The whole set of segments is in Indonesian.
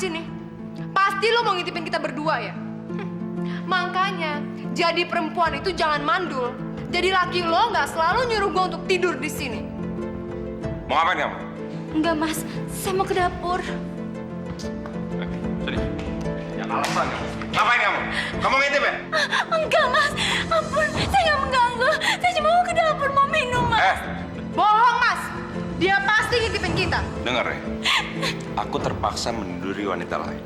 sini? Pasti lo mau ngintipin kita berdua ya? Makanya, jadi perempuan itu jangan mandul. Jadi laki lo nggak selalu nyuruh gue untuk tidur di sini. Mau ngapain kamu? Enggak, Mas. Saya mau ke dapur. Sini. Jangan alasan kamu. Ngapain kamu? Kamu ngintip ya? Enggak, Mas. Ampun, saya nggak mengganggu. Saya cuma mau ke dapur, mau minum, Mas. Bohong, Mas. Dia pasti ngintipin kita. Dengar ya. Aku terpaksa meniduri wanita lain.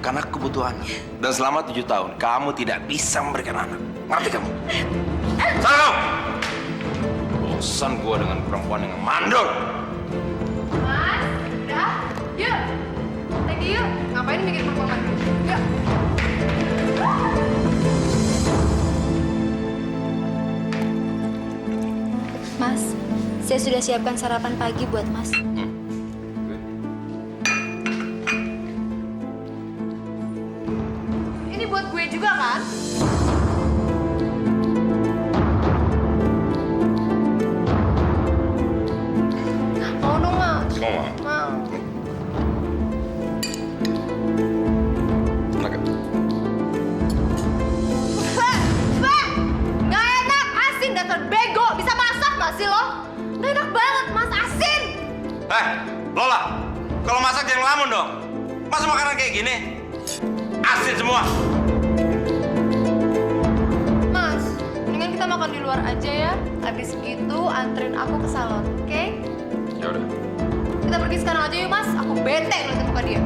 Karena kebutuhan. Dan selama 7 tahun, kamu tidak bisa memberikan anak. Ngerti kamu? Sana! Bosan gua dengan perempuan yang mandul. Mas, udah. Yuk. Lagi yuk. Ngapain mikirin perempuan mandul? Yuk. Mas, saya sudah siapkan sarapan pagi buat Mas. Ini buat gue juga kan? Mau dong, Mas. Mau? Mau. Enak. Nggak enak, asin, dasar bego. Bisa masak nggak sih lo? Nggak enak banget, Mas, asin. Lola, kalau masak jangan ngelamun dong. Masa makanan kayak gini? Asin semua. Mas, mendingan kita makan di luar aja ya. Habis gitu anterin aku ke salon, oke? Ya udah. Kita pergi sekarang aja yuk, Mas. Aku bete ngeliatin muka dia.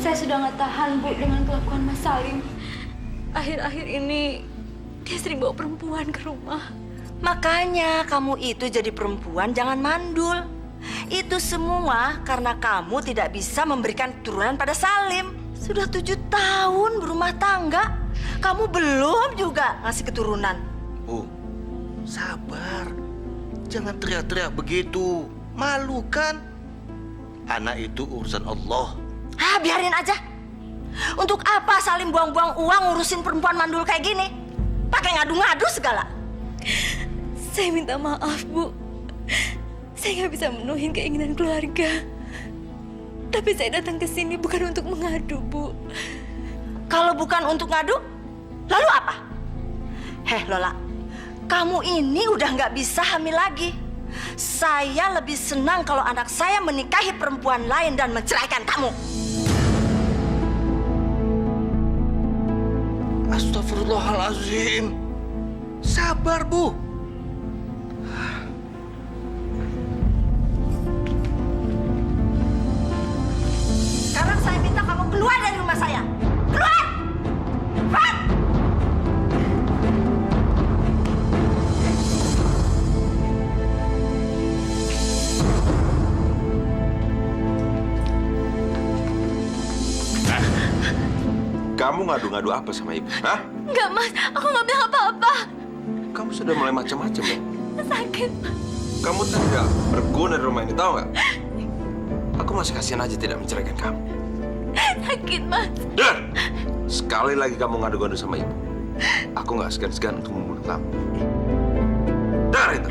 Saya sudah nggak tahan, Bu, dengan kelakuan Mas Salim. Akhir-akhir ini dia sering bawa perempuan ke rumah. Makanya kamu itu jadi perempuan jangan mandul. Itu semua karena kamu tidak bisa memberikan keturunan pada Salim. Sudah 7 tahun berumah tangga, kamu belum juga ngasih keturunan. Bu, sabar. Jangan teriak-teriak begitu. Malu kan? Anak itu urusan Allah. Biarin aja. Untuk apa Salim buang-buang uang ngurusin perempuan mandul kayak gini? Pakai ngadu-ngadu segala. Saya minta maaf, Bu. Saya nggak bisa menuhin keinginan keluarga. Tapi saya datang ke sini bukan untuk mengadu, Bu. Kalau bukan untuk ngadu, lalu apa? Lola, kamu ini udah nggak bisa hamil lagi. Saya lebih senang kalau anak saya menikahi perempuan lain dan menceraikan kamu. Astagfirullahalazim. Sabar, Bu. Sekarang saya minta kamu keluar dari rumah saya. Keluar! Keluar! Kamu ngadu-ngadu apa sama ibu? Hah? Enggak, Mas. Aku nggak bilang apa-apa. Kamu sudah mulai macam-macam ya? Sakit, Mas. Kamu tidak berguna di rumah ini, tahu nggak? Aku masih kasihan aja tidak menceraikan kamu. Sakit, Mas. Dan sekali lagi kamu ngadu-ngadu sama ibu, aku nggak segan-segan untuk membunuh kamu. Dar itu.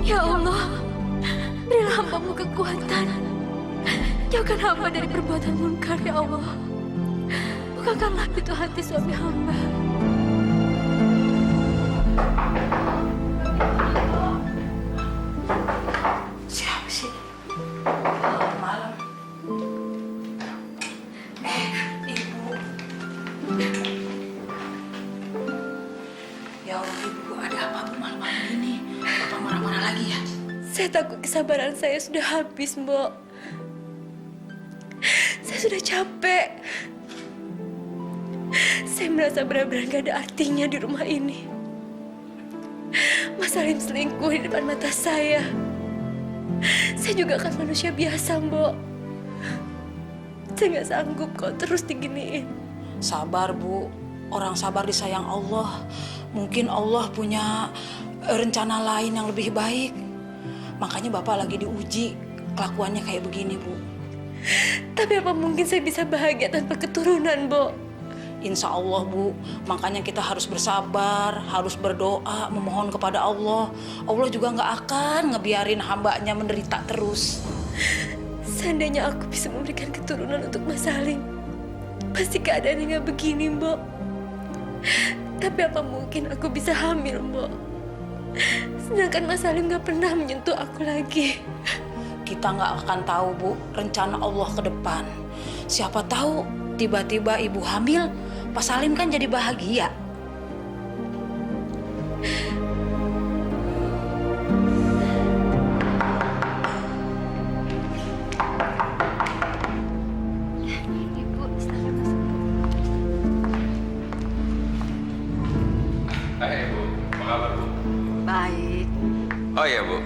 Ya Allah, berilah hamba-Mu kekuatan. Jauhkan hamba dari perbuatan munkar, ya Allah. Bukakanlah pintu hati suami hamba. Siapa sih? Malam. Ibu. Ya Allah, Ibu, ada apa Bu malam-malam ini? Bapak marah-marah lagi ya? Saya takut kesabaran saya sudah habis, Mbok. Saya sudah capek. Saya merasa benar-benar gak ada artinya di rumah ini. Mas Salim selingkuh di depan mata saya. Saya juga kan manusia biasa, Mbok. Saya gak sanggup kok terus diginiin. Sabar, Bu. Orang sabar disayang Allah. Mungkin Allah punya rencana lain yang lebih baik. Makanya Bapak lagi diuji kelakuannya kayak begini, Bu. Tapi apa mungkin saya bisa bahagia tanpa keturunan, Mbok? Insya Allah, Bu. Makanya kita harus bersabar, harus berdoa, memohon kepada Allah. Allah juga nggak akan ngebiarin hambanya menderita terus. Seandainya aku bisa memberikan keturunan untuk Mas Salim, pasti keadaannya nggak begini, Mbok. Tapi apa mungkin aku bisa hamil, Mbok? Sedangkan Mas Salim nggak pernah menyentuh aku lagi. Kita nggak akan tahu, Bu, rencana Allah ke depan. Siapa tahu tiba-tiba ibu hamil, Pak Salim kan jadi bahagia. Ibu, silakan masuk. Hai Bu, apa kabar Bu? Baik. Oh iya Bu,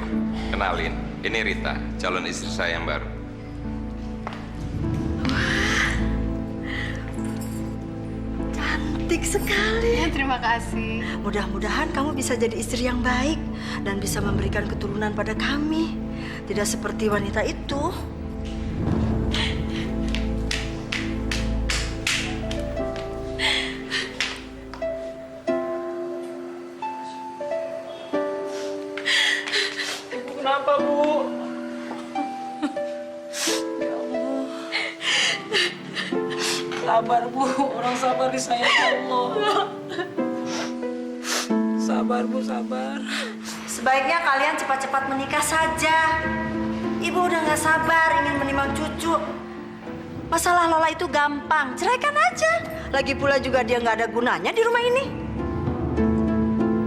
kenalin, ini Rita, calon istri saya yang baru. Cantik sekali. Ya, terima kasih. Mudah-mudahan kamu bisa jadi istri yang baik dan bisa memberikan keturunan pada kami. Tidak seperti wanita itu. Kenapa, Bu? Ya Allah. Sabar, Bu. Orang sabar disayang Allah. Sabar, Bu, sabar. Sebaiknya kalian cepat-cepat menikah saja. Ibu udah nggak sabar ingin menimang cucu. Masalah Lola itu gampang, ceraikan aja. Lagi pula juga dia nggak ada gunanya di rumah ini.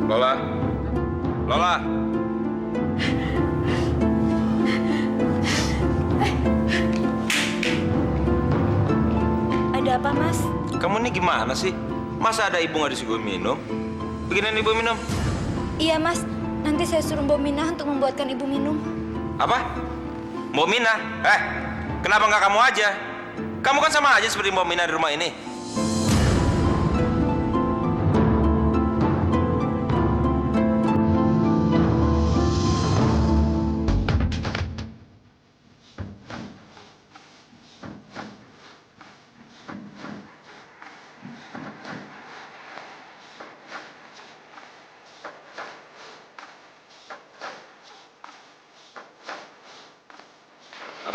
Lola, Lola. Ada apa, Mas? Kamu ini gimana sih? Masa ada ibu nggak disuguhin minum? Beginian ibu minum. Iya, Mas. Nanti saya suruh Mbak Mina untuk membuatkan ibu minum. Apa? Mbak Mina? Kenapa nggak kamu aja? Kamu kan sama aja seperti Mbak Mina di rumah ini.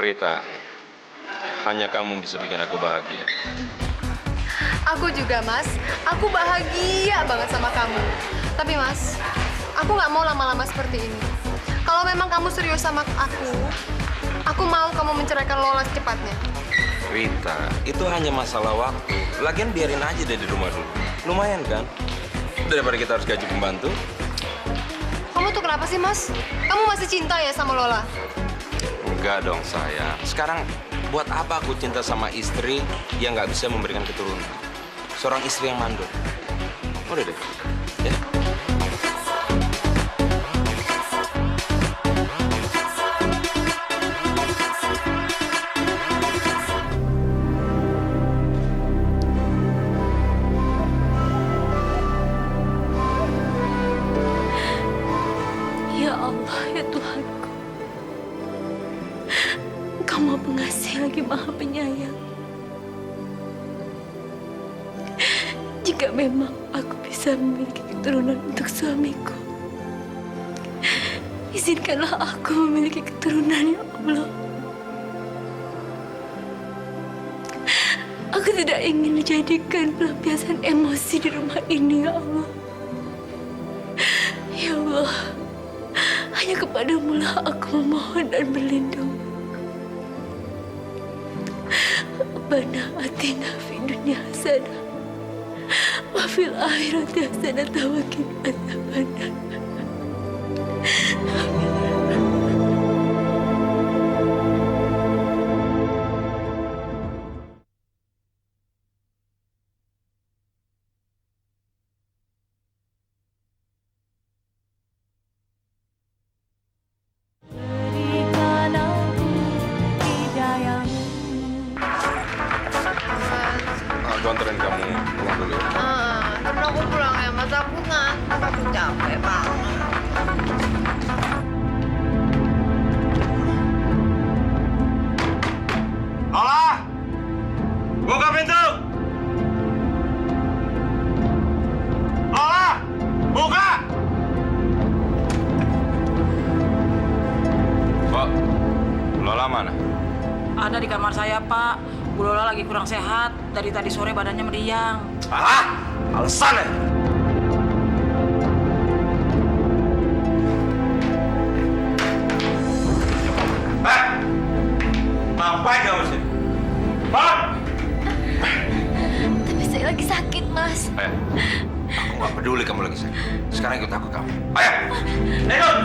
Rita, hanya kamu bisa bikin aku bahagia. Aku juga, Mas. Aku bahagia banget sama kamu. Tapi, Mas, aku nggak mau lama-lama seperti ini. Kalau memang kamu serius sama aku mau kamu menceraikan Lola secepatnya. Rita, itu hanya masalah waktu. Lagian biarin aja deh di rumah dulu. Lumayan kan? Daripada kita harus gaji pembantu. Kamu tuh kenapa sih, Mas? Kamu masih cinta ya sama Lola? Enggak dong sayang. Sekarang buat apa aku cinta sama istri yang nggak bisa memberikan keturunan? Seorang istri yang mandul. Udah deh, ya. Ya Tuhanku, Engkau Maha Pengasih lagi Maha Penyayang. Jika memang aku bisa memiliki keturunan untuk suamiku, izinkanlah aku memiliki keturunan, ya Allah. Aku tidak ingin dijadikan pelampiasan emosi di rumah ini, ya Allah. Ya Allah, hanya kepadamu lah aku memohon dan berlindung. Rabbana atina fid dunya hasanah wa fil akhirati hasanah wa qina adzabannar. Aku anterin kamu pulang dulu. Tapi aku pulang ya, Mas. Aku ngantuk, aku capek banget. Lola! Buka pintu! Lola! Buka! Kok? Lola mana? Ada di kamar saya, Pak. Bu Lola lagi kurang sehat. Dari tadi sore badannya meriang. Ah! Alasannya? Ngapain kamu sih? Pak! Tapi saya lagi sakit, Mas. Ayo, aku nggak peduli kamu lagi sakit. Sekarang ikut aku kamu. Ayo, ikut!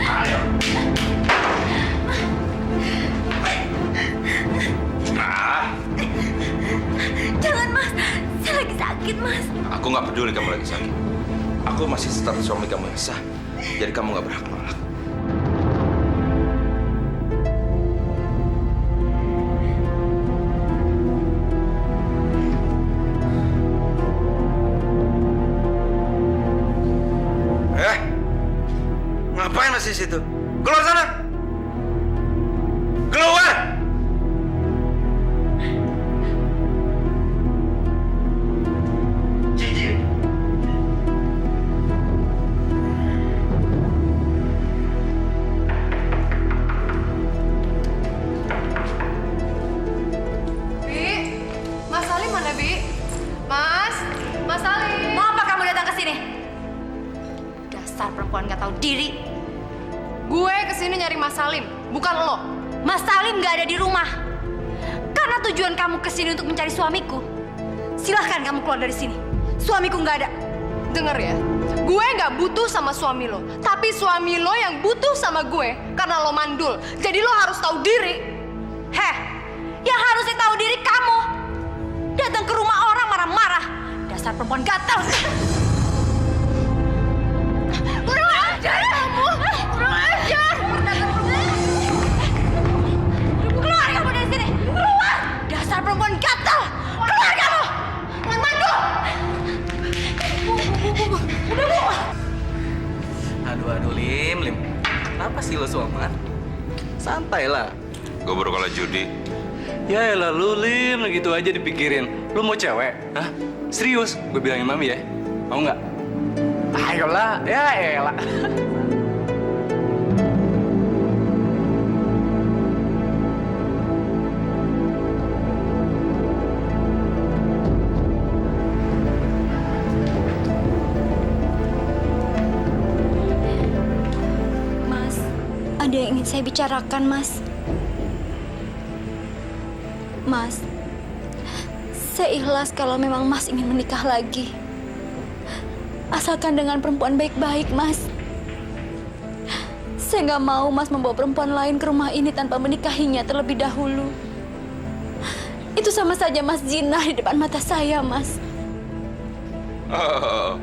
Ayo. Nah, Jangan, Mas. Saya lagi sakit, Mas. aku nggak peduli kamu lagi sakit. Aku masih status suami kamu yang sah. Jadi kamu nggak berhak nolak. Ngapain masih di situ? Keluar sana! Keluar! Bi, Mas Salim mana, Bi? Mas Salim. Mau apa kamu datang ke sini? Dasar perempuan gak tahu diri. Gue kesini nyari Mas Salim, bukan lo. Mas Salim gak ada di rumah. Karena tujuan kamu kesini untuk mencari suamiku, silahkan kamu keluar dari sini. Suamiku gak ada. Denger ya, gue nggak butuh sama suami lo, tapi suami lo yang butuh sama gue karena lo mandul. Jadi lo harus tahu diri. Heh, yang harusnya tahu diri kamu. Datang ke rumah orang marah-marah. Dasar perempuan gatel. Kurang ajar kamu. Kurang ajar. Keluar kamu dari sini. Keluar. Dasar perempuan gatel. Keluar kamu. Mandul. Udah, Bu. Aduh, Lim. Kenapa sih lo suaman? Santai lah. Gue baru kalah judi. Ya elah lu Lim, gitu aja dipikirin. Lu mau cewek? Hah? Serius? Gue bilangin mami ya. Mau nggak? Ayolah, ya elah. Mas, ada yang ingin saya bicarakan, Mas. Mas, saya ikhlas kalau memang Mas ingin menikah lagi. Asalkan dengan perempuan baik-baik, Mas. Saya nggak mau Mas membawa perempuan lain ke rumah ini tanpa menikahinya terlebih dahulu. Itu sama saja Mas zina di depan mata saya, Mas. Oh,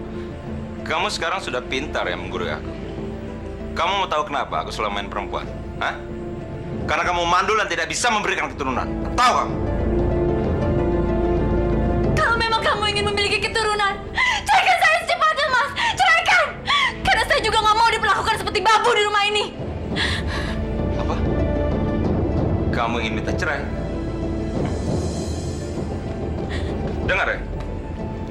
kamu sekarang sudah pintar ya menggurui aku. Kamu mau tahu kenapa aku selalu main perempuan? Hah? Karena kamu mandul dan tidak bisa memberikan keturunan. Tahu kamu? Kalau memang kamu ingin memiliki keturunan. Ceraikan saya secepatnya, Mas. Ceraikan. Karena saya juga nggak mau diperlakukan seperti babu di rumah ini. Apa? Kamu ingin minta cerai? Dengar ya?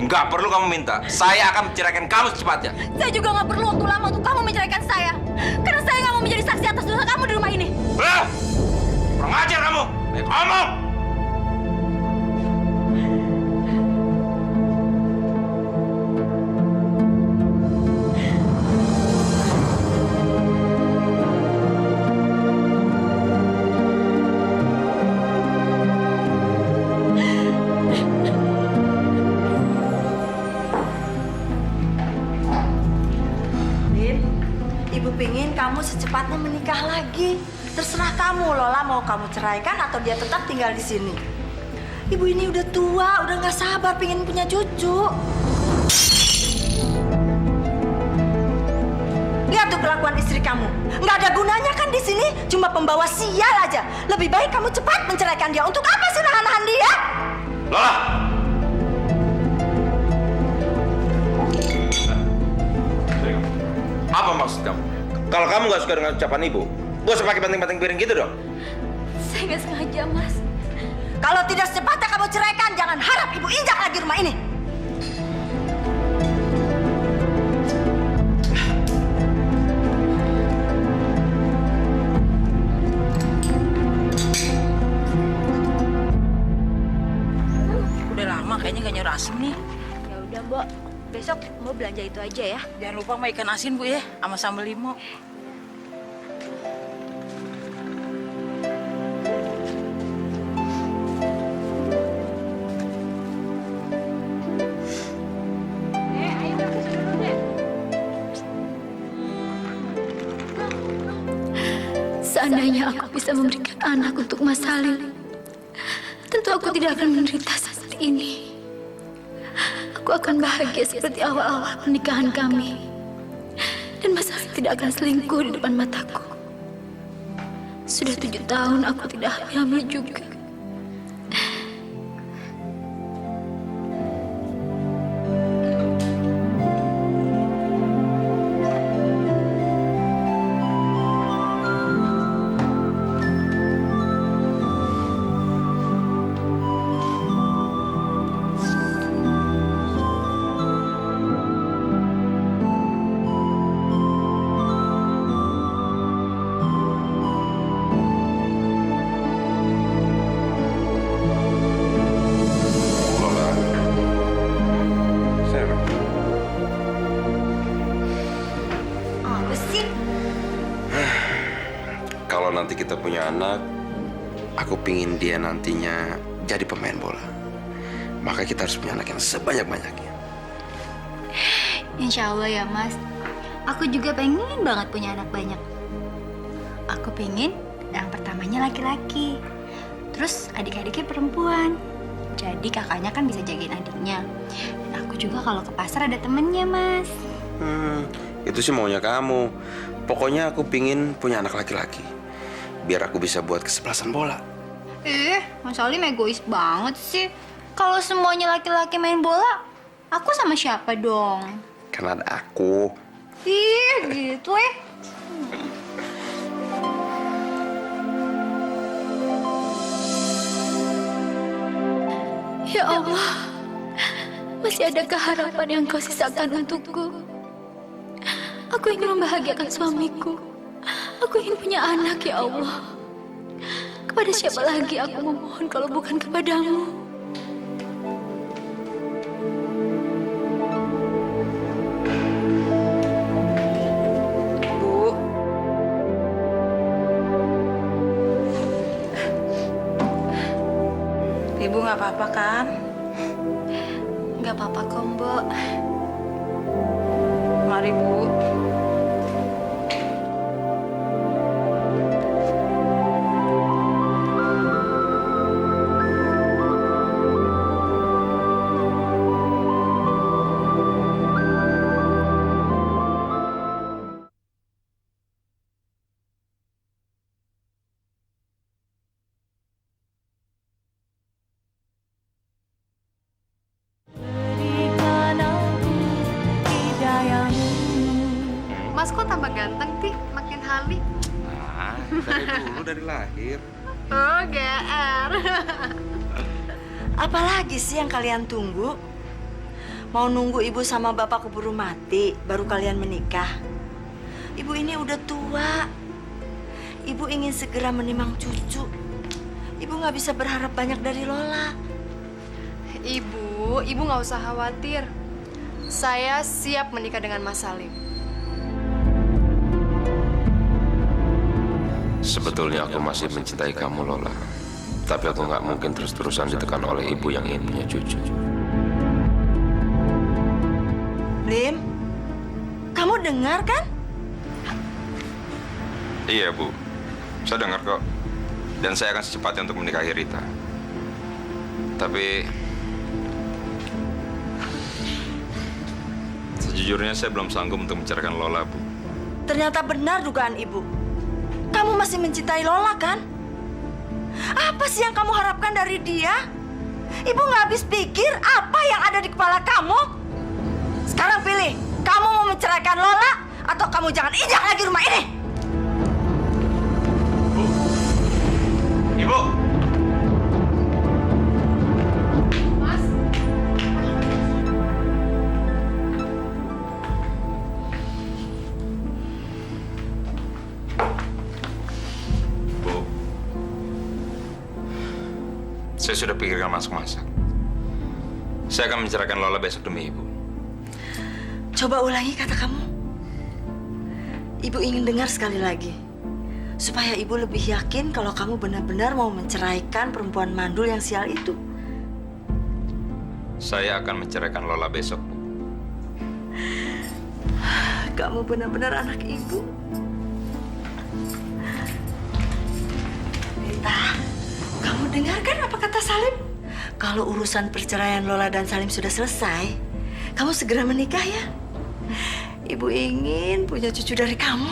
Nggak perlu kamu minta. Saya akan menceraikan kamu secepatnya. Saya juga nggak perlu waktu lama untuk kamu menceraikan saya. Karena saya nggak mau menjadi saksi atas dosa kamu di rumah ini. Kurang ajar kamu. Baik ngomong. Lin, Ibu pingin kamu secepatnya menikah lagi. Terserah kamu, Lola mau kamu ceraikan atau dia tetap tinggal di sini. Ibu ini udah tua, udah nggak sabar pingin punya cucu. Lihat tuh kelakuan istri kamu. Nggak ada gunanya kan di sini, cuma pembawa sial aja. Lebih baik kamu cepat menceraikan dia. Untuk apa sih nahan-nahan dia? Lola! Apa maksud kamu? Kalau kamu nggak suka dengan ucapan ibu, gak usah pakai penting-penting piring gitu dong. Saya nggak sengaja, Mas. Kalau tidak secepatnya kamu ceraikan, jangan harap ibu injak lagi rumah ini. Udah lama kayaknya nggak nyuruh asin nih. Ya udah, Mbok. Besok mau belanja itu aja ya. Jangan lupa sama ikan asin Bu ya, sama sambal limo. Seandainya aku bisa memberikan anak untuk Mas Salim, tentu aku tidak akan menderita seperti ini. Aku akan bahagia seperti awal-awal pernikahan kami. Dan Mas Salim tidak akan selingkuh di depan mataku. Sudah 7 tahun aku tidak hamil juga. Lola, sayang, Apa sih? kalau nanti kita punya anak, aku pingin dia nantinya jadi pemain bola. Maka kita harus punya anak yang sebanyak-banyaknya. Insya Allah ya Mas. Aku juga pengen banget punya anak banyak. Aku pengen yang pertamanya laki-laki. Terus adik-adiknya perempuan. Jadi kakaknya kan bisa jagain adiknya. Dan aku juga kalau ke pasar ada temennya Mas. Itu sih maunya kamu. Pokoknya aku pingin punya anak laki-laki. Biar aku bisa buat kesebelasan bola. Mas Salim egois banget sih. Kalau semuanya laki-laki main bola, aku sama siapa dong? Karena ada aku. Ih, gitu ya. Ya Allah, masih adakah harapan yang kau sisakan untukku? Aku ingin membahagiakan suamiku. Aku ingin punya anak, ya Allah. Kepada siapa lagi aku memohon kalau bukan kepadamu? Bu. Ibu nggak apa-apa kan? Gak apa-apa kok, Mbok. Mari Bu. dulu dari lahir. Oh, GR. Apalagi sih yang kalian tunggu? Mau nunggu ibu sama bapak keburu mati, baru kalian menikah? Ibu ini udah tua. Ibu ingin segera menimang cucu. Ibu nggak bisa berharap banyak dari Lola. Ibu nggak usah khawatir. Saya siap menikah dengan Mas Salim. Sebetulnya aku masih mencintai kamu, Lola. Tapi aku nggak mungkin terus-terusan ditekan oleh ibu yang ingin punya cucu. Lim, kamu dengar kan? Iya, Bu. Saya dengar kok. Dan saya akan secepatnya untuk menikahi Rita. Tapi sejujurnya saya belum sanggup untuk menceraikan Lola, Bu. Ternyata benar dugaan ibu. Kamu masih mencintai Lola kan? Apa sih yang kamu harapkan dari dia? Ibu nggak habis pikir apa yang ada di kepala kamu? Sekarang pilih, kamu mau menceraikan Lola atau kamu jangan injak lagi rumah ini? Ibu! Mas, Bu, saya sudah pikirkan masak-masak. Saya akan menceraikan Lola besok demi Ibu. Coba ulangi kata kamu. Ibu ingin dengar sekali lagi. Supaya ibu lebih yakin kalau kamu benar-benar mau menceraikan perempuan mandul yang sial itu. Saya akan menceraikan Lola besok, Bu. Kamu benar-benar anak ibu. Rita, kamu dengar kan apa kata Salim? Kalau urusan perceraian Lola dan Salim sudah selesai, kamu segera menikah ya. Ibu ingin punya cucu dari kamu.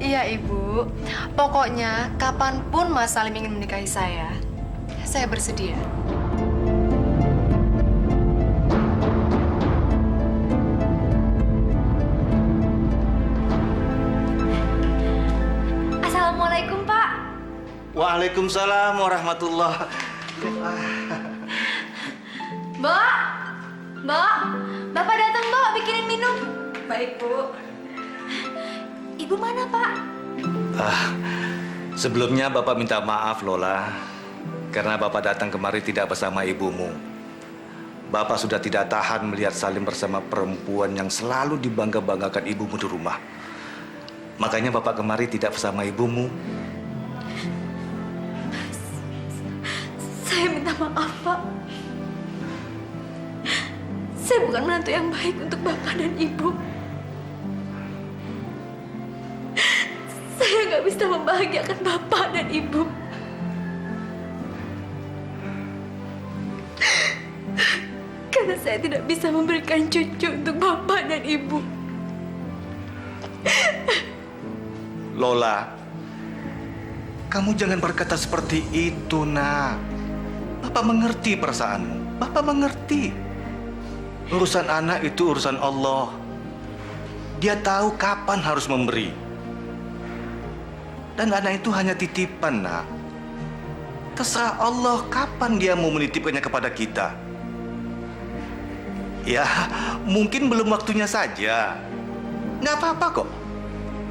iya Ibu. Pokoknya kapanpun Mas Salim ingin menikahi saya bersedia. Assalamualaikum, Pak. Waalaikumsalam warahmatullah. Mbak, Bapak datang, Mbak, bikinin minum. Baik, Bu. Ibu mana, Pak? Sebelumnya Bapak minta maaf, Lola. Karena Bapak datang kemari tidak bersama ibumu. Bapak sudah tidak tahan melihat Salim bersama perempuan yang selalu dibangga-banggakan ibumu di rumah. Makanya Bapak kemari tidak bersama ibumu. Saya minta maaf, Pak. Saya bukan menantu yang baik untuk Bapak dan Ibu. Saya nggak bisa membahagiakan Bapak dan Ibu. Karena saya tidak bisa memberikan cucu untuk Bapak dan Ibu. Lola, kamu jangan berkata seperti itu, nak. Bapak mengerti perasaanmu. Bapak mengerti. Urusan anak itu urusan Allah. Dia tahu kapan harus memberi. Dan anak itu hanya titipan, nak. Terserah Allah kapan dia mau menitipkannya kepada kita. Ya, mungkin belum waktunya saja. Nggak apa-apa kok.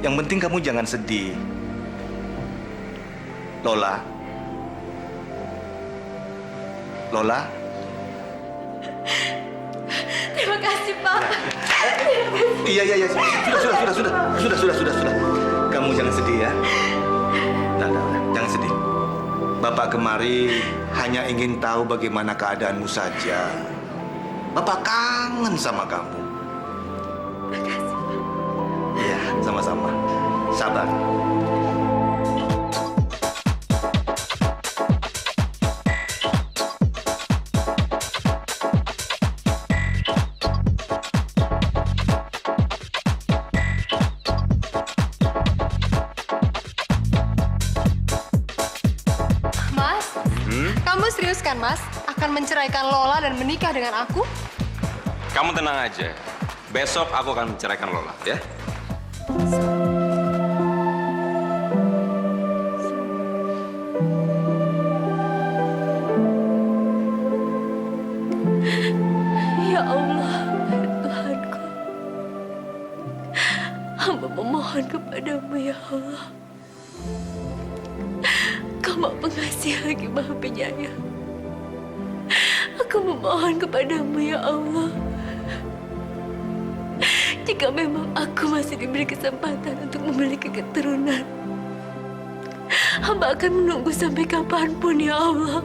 Yang penting kamu jangan sedih. Lola. Lola. Terima kasih, Pak. Iya. Sudah. Kamu jangan sedih ya. Nah, jangan sedih. Bapak kemari hanya ingin tahu bagaimana keadaanmu saja. Bapak kangen sama kamu. Terima kasih, Pak. Iya, sama-sama. Sabar. Mas, kamu serius kan, Mas? Akan menceraikan Lola dan menikah dengan aku? Kamu tenang aja. Besok aku akan menceraikan Lola, ya? kepadamu ya Allah. Kau Maha Pengasih lagi Maha Penyayang. Aku memohon kepadamu ya Allah. Jika memang aku masih diberi kesempatan untuk memiliki keturunan, hamba akan menunggu sampai kapanpun ya Allah.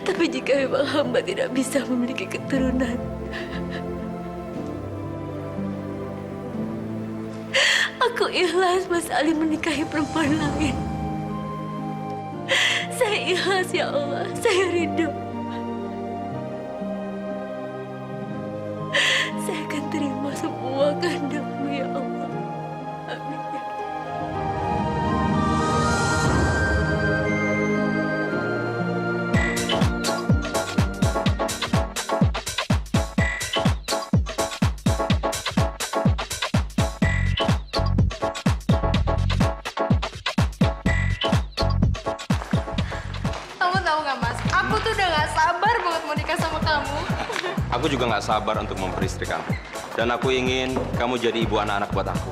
Tapi jika memang hamba tidak bisa memiliki keturunan, aku ikhlas Mas Ali menikahi perempuan lain. Saya ikhlas ya Allah, saya ridho. Saya akan terima semua kehendak-Mu ya Allah. Amin. Kamu tahu nggak Mas? Aku tuh udah nggak sabar banget mau nikah sama kamu. Aku juga nggak sabar untuk memperistri kamu. Dan aku ingin kamu jadi ibu anak-anak buat aku.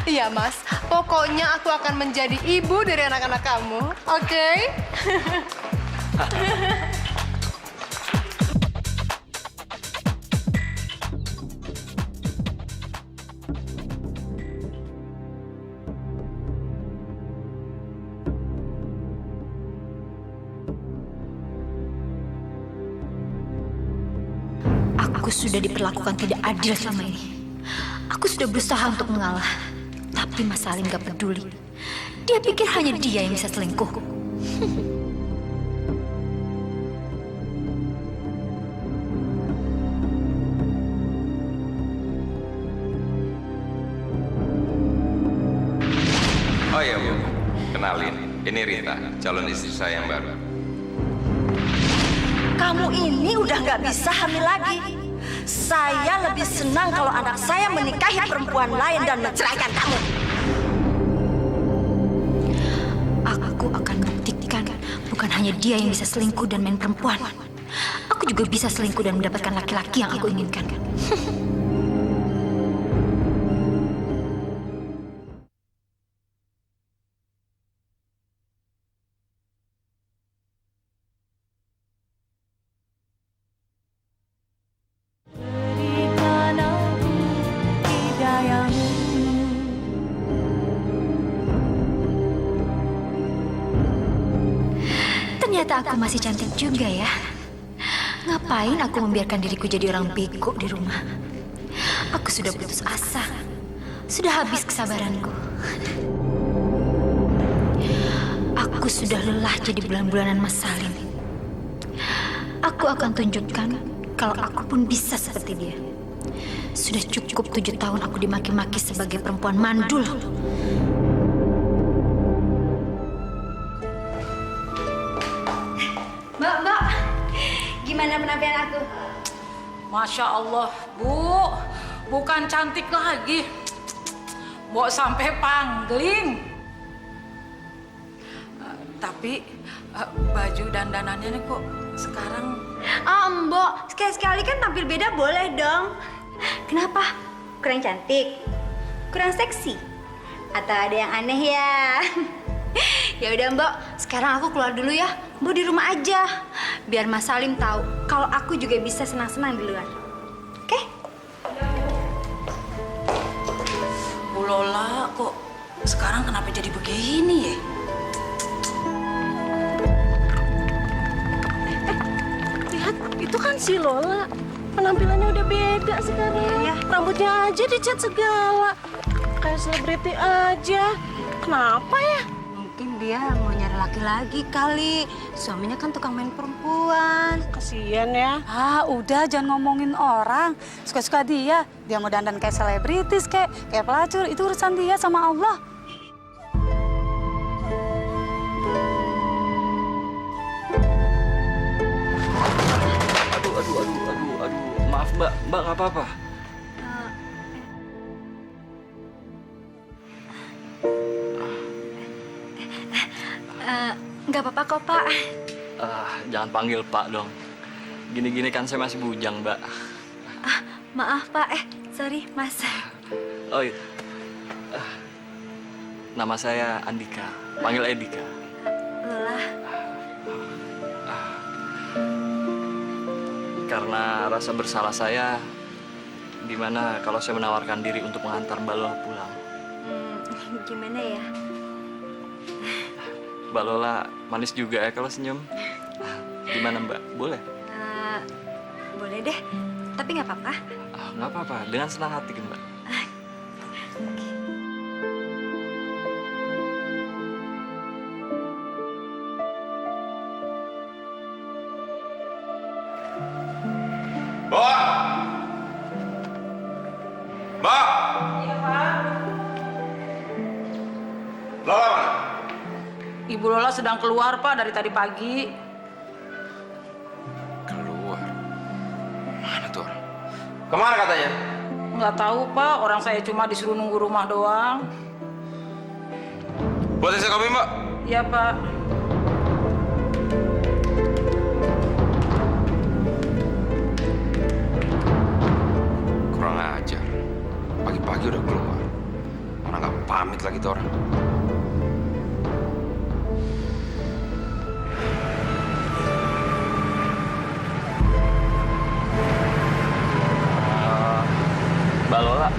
Iya Mas, pokoknya aku akan menjadi ibu dari anak-anak kamu, oke? Aku sudah diperlakukan tidak adil selama ini. Aku sudah berusaha untuk mengalah. Tapi Mas Salim gak peduli. Dia pikir hanya dia yang bisa selingkuh. Oh iya Bu, kenalin. Ini Rita, calon istri saya yang baru. Kamu ini udah nggak bisa hamil lagi. Saya lebih senang kalau anak saya menikahi perempuan lain dan menceraikan kamu. Aku akan buktikan bukan hanya dia yang bisa selingkuh dan main perempuan. Aku juga bisa selingkuh dan mendapatkan laki-laki yang aku inginkan. Ternyata aku masih cantik juga ya. Ngapain aku membiarkan diriku jadi orang bego di rumah? Aku sudah putus asa. Sudah habis kesabaranku. Aku sudah lelah jadi bulan-bulanan Mas Salim. Aku akan tunjukkan kalau aku pun bisa seperti dia. Sudah cukup 7 tahun aku dimaki-maki sebagai perempuan mandul. Mbak, gimana penampilan aku? Masya Allah, Bu. Bukan cantik lagi. Mau sampai pangling. Tapi baju dandanannya nih kok sekarang... Mbok, sekali-sekali kan tampil beda boleh dong. Kenapa? Kurang cantik? Kurang seksi? Atau ada yang aneh ya? Ya udah Mbok, sekarang aku keluar dulu ya. Mbok di rumah aja. Biar Mas Salim tahu kalau aku juga bisa senang-senang di luar. Oke? Bu Lola kok sekarang kenapa jadi begini ya? Lihat, itu kan si Lola. Penampilannya udah beda sekarang. Ya. Rambutnya aja dicat segala. Kayak selebriti aja. Kenapa ya? Mungkin dia mau nyari laki lagi kali. Suaminya kan tukang main perempuan. Kasian ya. Udah jangan ngomongin orang. Suka-suka dia. Dia mau dandan kayak selebritis, kayak pelacur. Itu urusan dia sama Allah. Aduh. Maaf Mbak nggak apa-apa. Nggak apa-apa kok, Pak. Jangan panggil Pak dong. Gini-gini kan saya masih bujang, Mbak. Maaf, Pak. Sorry, Mas. Oh iya. Nama saya Andika. Panggil Edika. Lola. Karena rasa bersalah saya, gimana kalau saya menawarkan diri untuk mengantar Mbak Lola pulang? Gimana ya? Mbak Lola manis juga ya kalau senyum. Gimana Mbak? Boleh? Boleh deh, tapi nggak apa-apa. Nggak apa-apa, dengan senang hati Mbak. Mbak! Mbak! Iya, Pak. Lola mana? Ibu Lola sedang keluar, Pak, dari tadi pagi. Keluar? Mana tuh orang? Kemana katanya? Nggak tahu, Pak. Orang saya cuma disuruh nunggu rumah doang. Buat saya kopi, Mbak? Iya, Pak. Kurang ajar. Pagi-pagi udah keluar. Mana nggak pamit lagi tuh orang. Mbak Lola.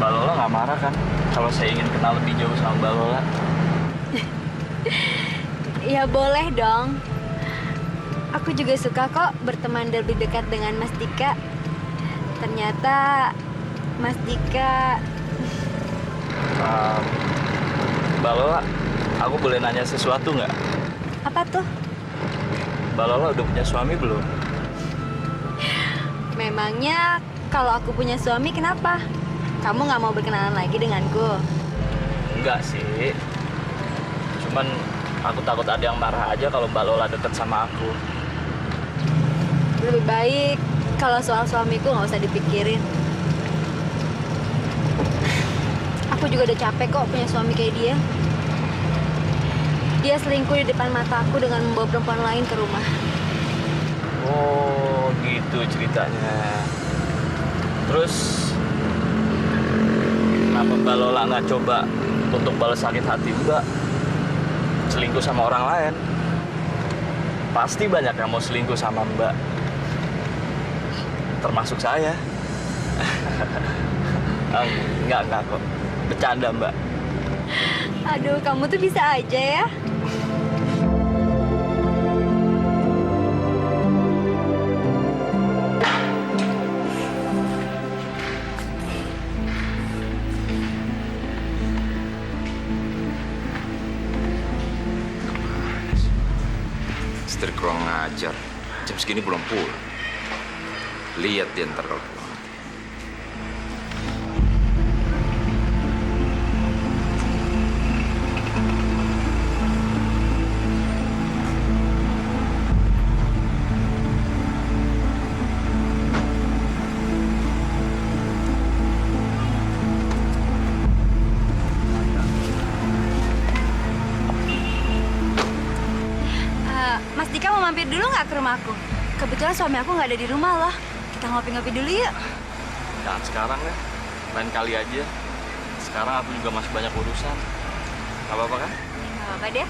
Mbak Lola nggak marah kan kalau saya ingin kenal lebih jauh sama Mbak Lola? Ya boleh dong. Aku juga suka kok berteman lebih dekat dengan Mas Dika. Ternyata Mas Dika... Mbak Lola, aku boleh nanya sesuatu nggak? Apa tuh? Mbak Lola udah punya suami belum? Memangnya kalau aku punya suami kenapa? Kamu nggak mau berkenalan lagi denganku? Enggak sih. Cuman aku takut ada yang marah aja kalau Mbak Lola deket sama aku. Lebih baik kalau soal suamiku nggak usah dipikirin. Aku juga udah capek kok punya suami kayak dia. Dia selingkuh di depan mata aku dengan membawa perempuan lain ke rumah. Oh, gitu ceritanya. Terus kenapa Mbak Lola nggak coba untuk balas sakit hati Mbak? Selingkuh sama orang lain. Pasti banyak yang mau selingkuh sama Mbak. Termasuk saya. Enggak kok. Bercanda Mbak. Aduh, kamu tuh bisa aja ya. Istri kurang ngajar. Jam segini belum pulang. Lihat dia ntar kalau pulang. Mas Dika mau mampir dulu nggak ke rumah aku? Kebetulan suami aku nggak ada di rumah loh. Kita ngopi-ngopi dulu yuk. Jangan sekarang ya. Lain kali aja. Sekarang aku juga masih banyak urusan. Gak apa-apa kan? Nggak apa-apa deh.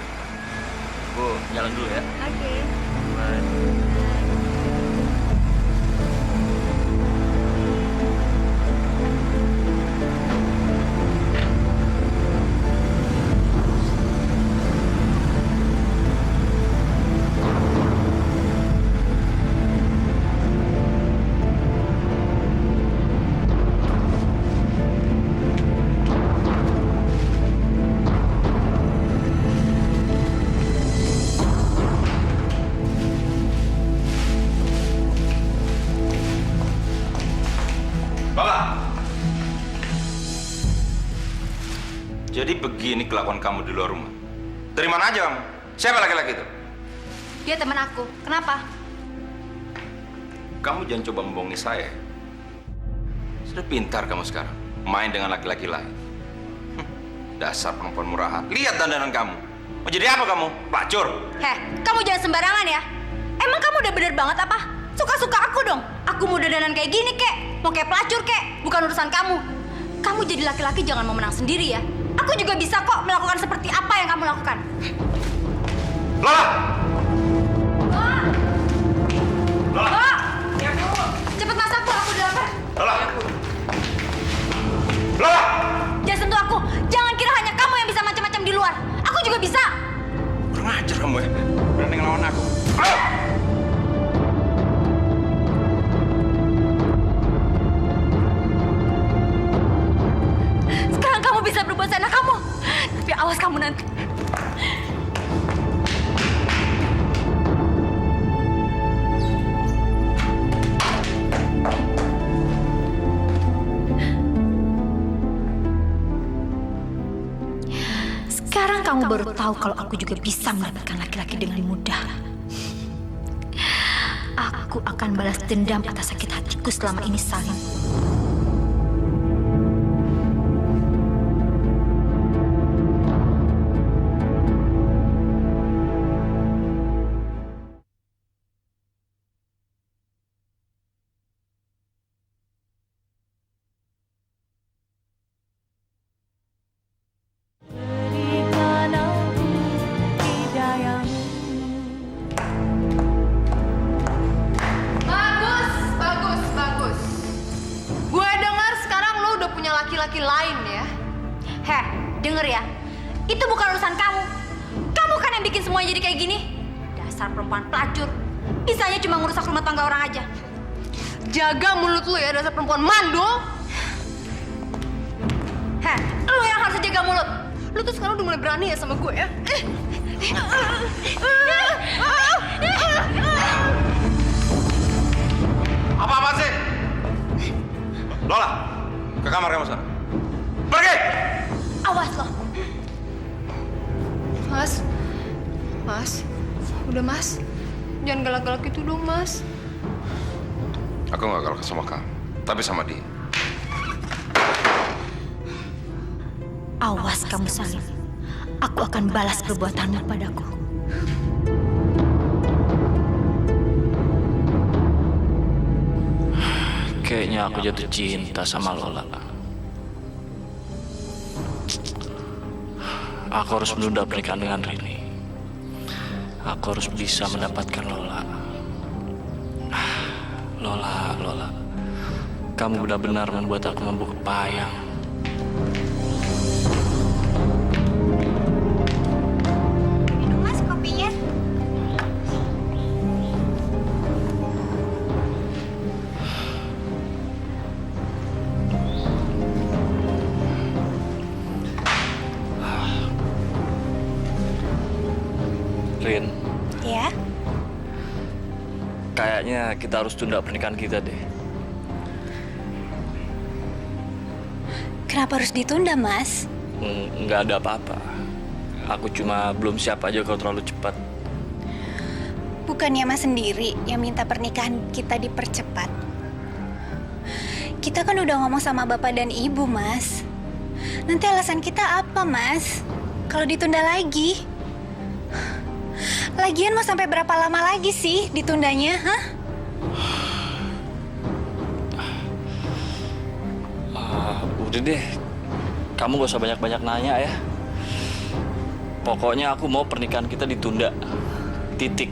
Aku jalan dulu ya. Oke. Bye. Jadi begini kelakuan kamu di luar rumah. Dari mana aja kamu? Siapa laki-laki itu? Dia teman aku. Kenapa? Kamu jangan coba membohongi saya. Sudah pintar kamu sekarang. Main dengan laki-laki lain. Dasar perempuan murahan. Lihat dandanan kamu. Mau jadi apa kamu? Pelacur? Heh, kamu jangan sembarangan ya. Emang kamu udah bener banget apa? Suka-suka aku dong. Aku mau dandanan kayak gini, kek. mau kayak pelacur kek, bukan urusan kamu. Kamu jadi laki-laki jangan mau menang sendiri ya. Aku juga bisa kok melakukan seperti apa yang kamu lakukan. Lola! Lola! Cepet masak Bu, aku udah lapar. Lola! Lola! Jangan sentuh aku. Jangan kira hanya kamu yang bisa macam-macam di luar. Aku juga bisa. Kurang ajar kamu ya. Berani ngelawan aku. Ayo! Sekarang kamu bisa berbuat seenak kamu. Tapi awas kamu nanti. Sekarang kamu baru tahu kalau aku juga bisa mendapatkan laki-laki dengan mudah. Aku akan balas dendam atas sakit hatiku selama ini, Salim. Bagus. Gue dengar sekarang lo udah punya laki-laki lain ya. Heh, denger ya. Itu bukan urusan kamu. Kamu kan yang bikin semuanya jadi kayak gini. Dasar perempuan pelacur. Bisanya cuma ngerusak rumah tangga orang aja. Jaga mulut lo ya, dasar perempuan mandul. Heh, lu yang harus jaga mulut. Lo tuh sekarang udah mulai berani ya sama gue ya. Apa-apaan sih? Lola, ke kamar kamu sana. Pergi! Awas lo. Mas. Udah Mas. Jangan galak-galak itu dong Mas. Aku nggak galak sama kamu, tapi sama dia. Awas kamu, Salim. Aku akan balas perbuatanmu padaku. Kayaknya aku jatuh cinta sama Lola. Aku harus menunda pernikahan dengan Rini. Aku harus bisa mendapatkan Lola. Lola. Kamu benar-benar membuat aku membuk kepayang. Minum Mas kopinya. Rin, Ya? kayaknya kita harus tunda pernikahan kita deh. Kenapa harus ditunda, Mas? Nggak ada apa-apa. Aku cuma belum siap aja kalau terlalu cepat. Bukannya Mas sendiri yang minta pernikahan kita dipercepat. Kita kan udah ngomong sama Bapak dan Ibu, Mas. Nanti alasan kita apa, Mas? Kalau ditunda lagi? Lagian mau sampai berapa lama lagi sih ditundanya, hah? Udah deh, kamu gak usah banyak-banyak nanya ya. Pokoknya aku mau pernikahan kita ditunda. Titik.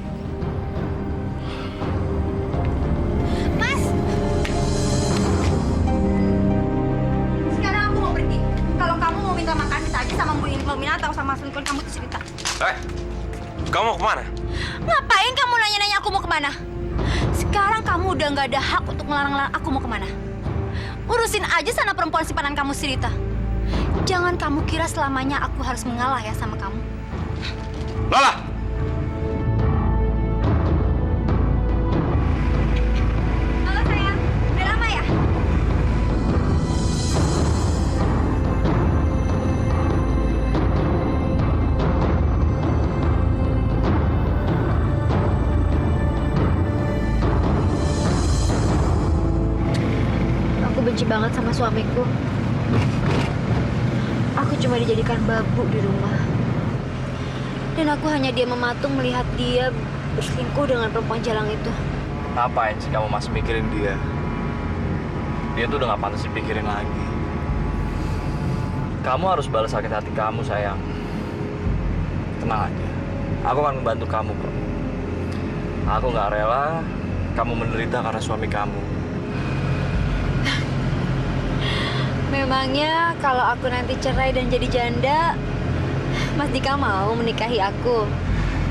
Mas! Sekarang aku mau pergi. Kalau kamu mau minta makan, minta aja sama Mbak Mina atau sama selingkuhan kamu tuh cerita. Kamu mau kemana? Ngapain kamu nanya-nanya aku mau kemana? Sekarang kamu udah nggak ada hak untuk ngelarang-larang aku mau kemana. Urusin aja sana perempuan simpanan kamu si Rita. Jangan kamu kira selamanya aku harus mengalah ya sama kamu. Lola! Halo sayang, udah lama ya? Aku benci banget sama suamiku. Aku cuma dijadikan babu di rumah. Dan aku hanya diam mematung melihat dia berselingkuh dengan perempuan jalang itu. Ngapain sih kamu masih mikirin dia? dia tuh udah gak pantas dipikirin lagi. Kamu harus balas sakit hati kamu, sayang. Tenang aja, aku akan membantu kamu kok. Aku gak rela kamu menderita karena suami kamu. Memangnya kalau aku nanti cerai dan jadi janda, Mas Dika mau menikahi aku?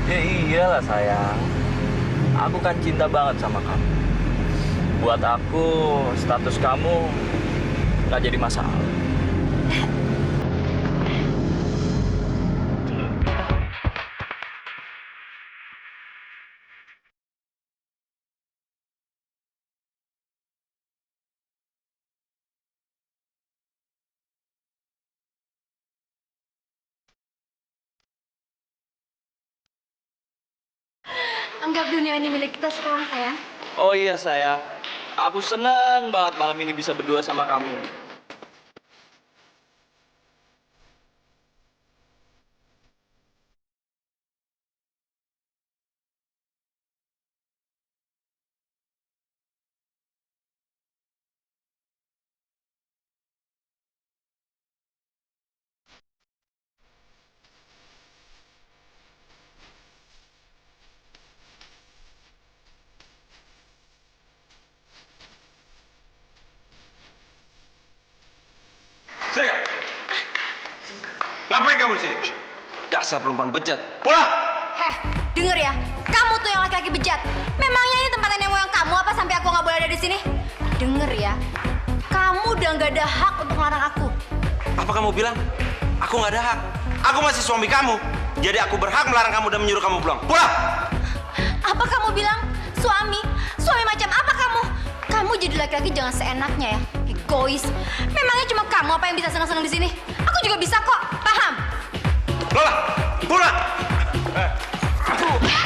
Ya iyalah sayang, aku kan cinta banget sama kamu. Buat aku, status kamu gak jadi masalah. Anggap dunia ini milik kita sekarang, sayang. Oh iya sayang, aku senang banget malam ini bisa berdua sama kamu. Saya. Ngapain kamu sih? Dasar perempuan bejat. Pulang! Heh, denger ya. Kamu tuh yang laki-laki bejat. Memangnya ini tempat nenek moyang kamu apa sampai aku nggak boleh ada di sini? Denger ya. Kamu udah nggak ada hak untuk melarang aku. Apa kamu bilang? Aku nggak ada hak. Aku masih suami kamu. Jadi aku berhak melarang kamu dan menyuruh kamu pulang. Pulang! Apa kamu bilang? Suami? Suami macam apa kamu? Kamu jadi laki-laki jangan seenaknya ya. Egois. Memangnya cuma kamu apa yang bisa senang-senang di sini? Aku juga bisa kok. Paham? Lola! Pulang! Udah.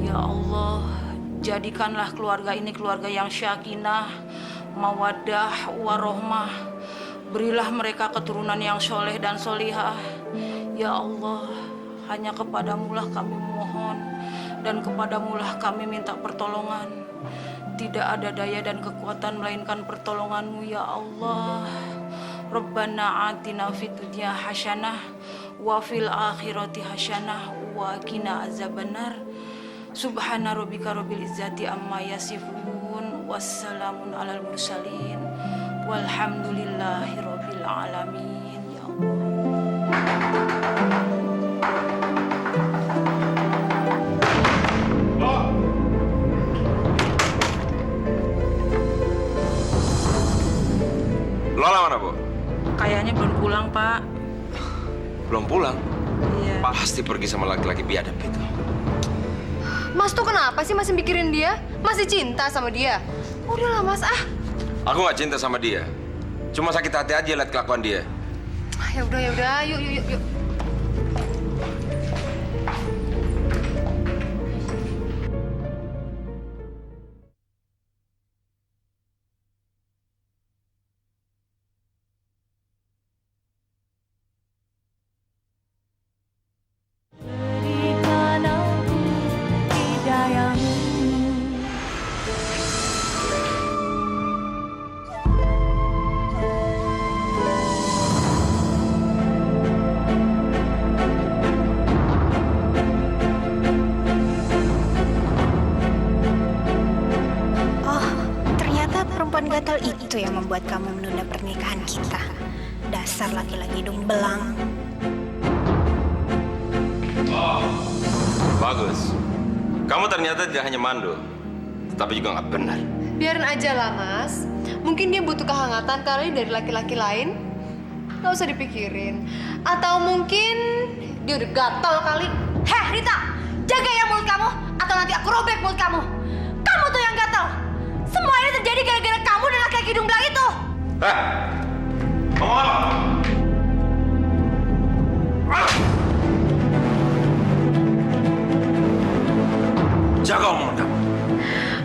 Ya Allah, jadikanlah keluarga ini keluarga yang syakinah, mawaddah, warohmah. Berilah mereka keturunan yang soleh dan solihah. Ya Allah, hanya kepadamulah kami mohon dan kepadamulah kami minta pertolongan. Tidak ada daya dan kekuatan melainkan pertolonganmu ya Allah. Rabbana atina fid dunya hasanah wa fil akhirati hasanah wa qina azabannar. Subhana rabbika rabbil izzati amma yasifun wassalamun alal mursalin walhamdulillahi rabbil alamin ya Allah. Lola mana, Bu? Kayaknya belum pulang, Pak. Belum pulang? Iya. Pasti pergi sama laki-laki biadab itu. Mas tuh kenapa sih masih mikirin dia? Masih cinta sama dia? Udahlah Mas, Aku nggak cinta sama dia. Cuma sakit hati aja lihat kelakuan dia. Ya udah, yuk. Gatal itu yang membuat kamu menunda pernikahan kita. Dasar laki-laki hidung belang. Oh, bagus. Kamu ternyata tidak hanya mandul, tapi juga nggak benar. Biarin aja lah, Mas. Mungkin dia butuh kehangatan kali dari laki-laki lain. Gak usah dipikirin. Atau mungkin dia udah gatal kali. Heh, Rita, jaga ya mulut kamu, atau nanti aku robek mulut kamu. Kamu tuh yang gatal. Semua ini terjadi gara-gara kamu dan laki-laki hidung belang itu. Ngomong apa? Jaga omongan kamu.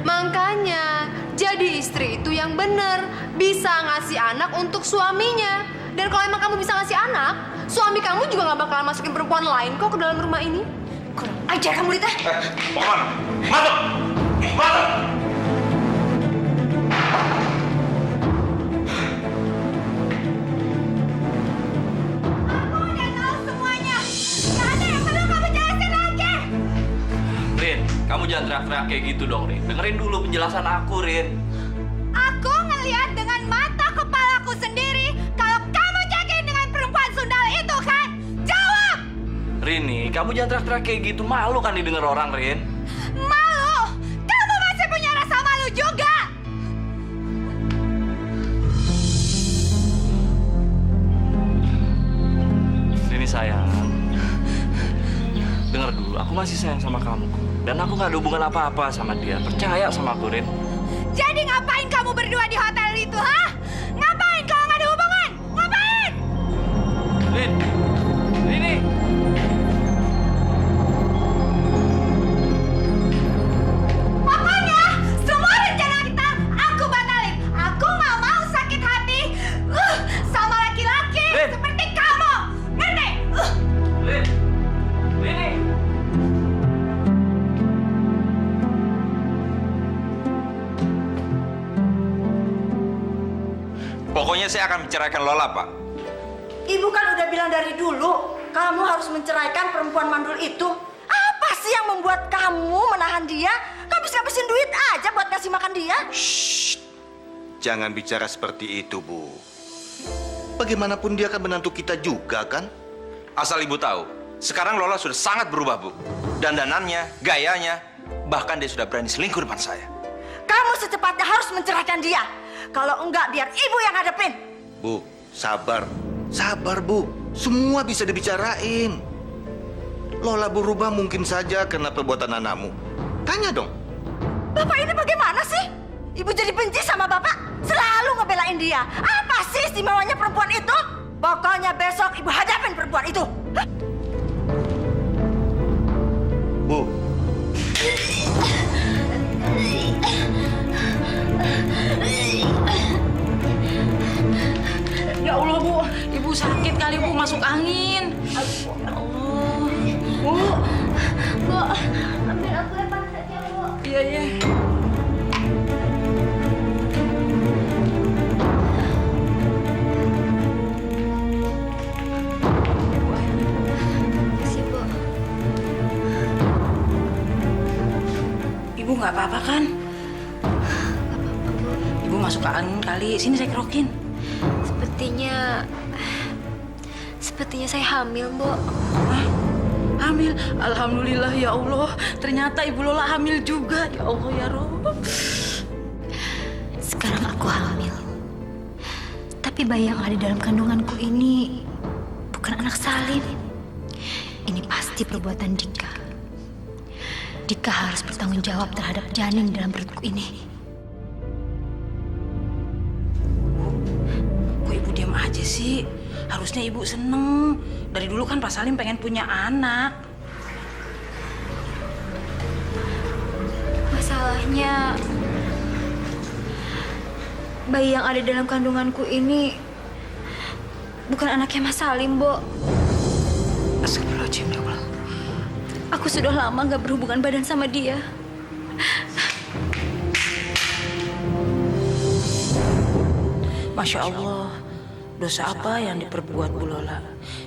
Makanya, jadi istri itu yang bener. Bisa ngasih anak untuk suaminya. Dan kalau emang kamu bisa ngasih anak, suami kamu juga gak bakalan masukin perempuan lain kok ke dalam rumah ini. Kurang ajar kamu, Rita. Mau kemana? Masuk! Masuk! Aku udah tahu semuanya. Gak ada yang perlu kamu jelasin lagi. Rin, kamu jangan teriak-teriak kayak gitu dong, Rin. Dengerin dulu penjelasan aku, Rin. Aku ngelihat dengan mata kepalaku sendiri kalau kamu jagain dengan perempuan sundal itu, kan? Jawab! Rini, kamu jangan teriak-teriak kayak gitu. Malu kan didengar orang, Rin. Malu? Kamu masih punya rasa malu juga? Rini sayang, dengar dulu. Aku masih sayang sama kamu. Dan aku gak ada hubungan apa-apa sama dia. Percaya sama aku, Rin. Jadi ngapain kamu berdua di hotel itu, ha? Ngapain kalau nggak ada hubungan? Ngapain? Rin! Rini! Pokoknya semua rencana kita aku batalin. Aku nggak mau sakit hati sama laki-laki Rin! seperti kamu. Ngerti? Rin! Rini! Pokoknya saya akan menceraikan Lola, Pak. Ibu kan udah bilang dari dulu, kamu harus menceraikan perempuan mandul itu. Apa sih yang membuat kamu menahan dia? Habis-habisin duit aja buat ngasih makan dia. Jangan bicara seperti itu, Bu. Bagaimanapun dia kan menantu kita juga, kan? Asal Ibu tahu, sekarang Lola sudah sangat berubah, Bu. Dandanannya, gayanya, bahkan dia sudah berani selingkuh depan saya. Kamu secepatnya harus menceraikan dia. Kalau enggak, biar ibu yang hadapin. Bu, sabar. Sabar, Bu. Semua bisa dibicarain. Lola berubah mungkin saja karena perbuatan anakmu. Tanya dong. Bapak ini bagaimana sih? Ibu jadi benci sama bapak? Selalu ngebelain dia. Apa sih istimewanya perempuan itu? Pokoknya besok ibu hadapin perempuan itu. Hah? Bu. Ya Allah, Bu. Ibu sakit kali, Bu. Masuk angin. Ya Allah. Bu. Bu, ambil aku yang panas aja, Bu. Iya, iya. Makasih, Bu. Ibu nggak apa-apa kan? Ibu masuk ke angin kali. Sini saya kerokin. Sepertinya saya hamil, Mbok. Hah? Hamil? Alhamdulillah ya Allah. Ternyata Ibu Lola hamil juga. Ya Allah ya Rob. Sekarang aku hamil. Tapi bayi yang ada dalam kandunganku ini bukan anak Salim. Ini pasti perbuatan Dika. Dika harus bertanggung jawab terhadap janin dalam perutku ini. Kok Ibu diam aja sih? Harusnya Ibu seneng. Dari dulu kan Pak Salim pengen punya anak. Masalahnya, bayi yang ada dalam kandunganku ini bukan anaknya Mas Salim, Mbok. Astagfirullahaladzim, ya Allah. Aku sudah lama gak berhubungan badan sama dia. Masya Allah. Dosa apa yang diperbuat Bu Lola?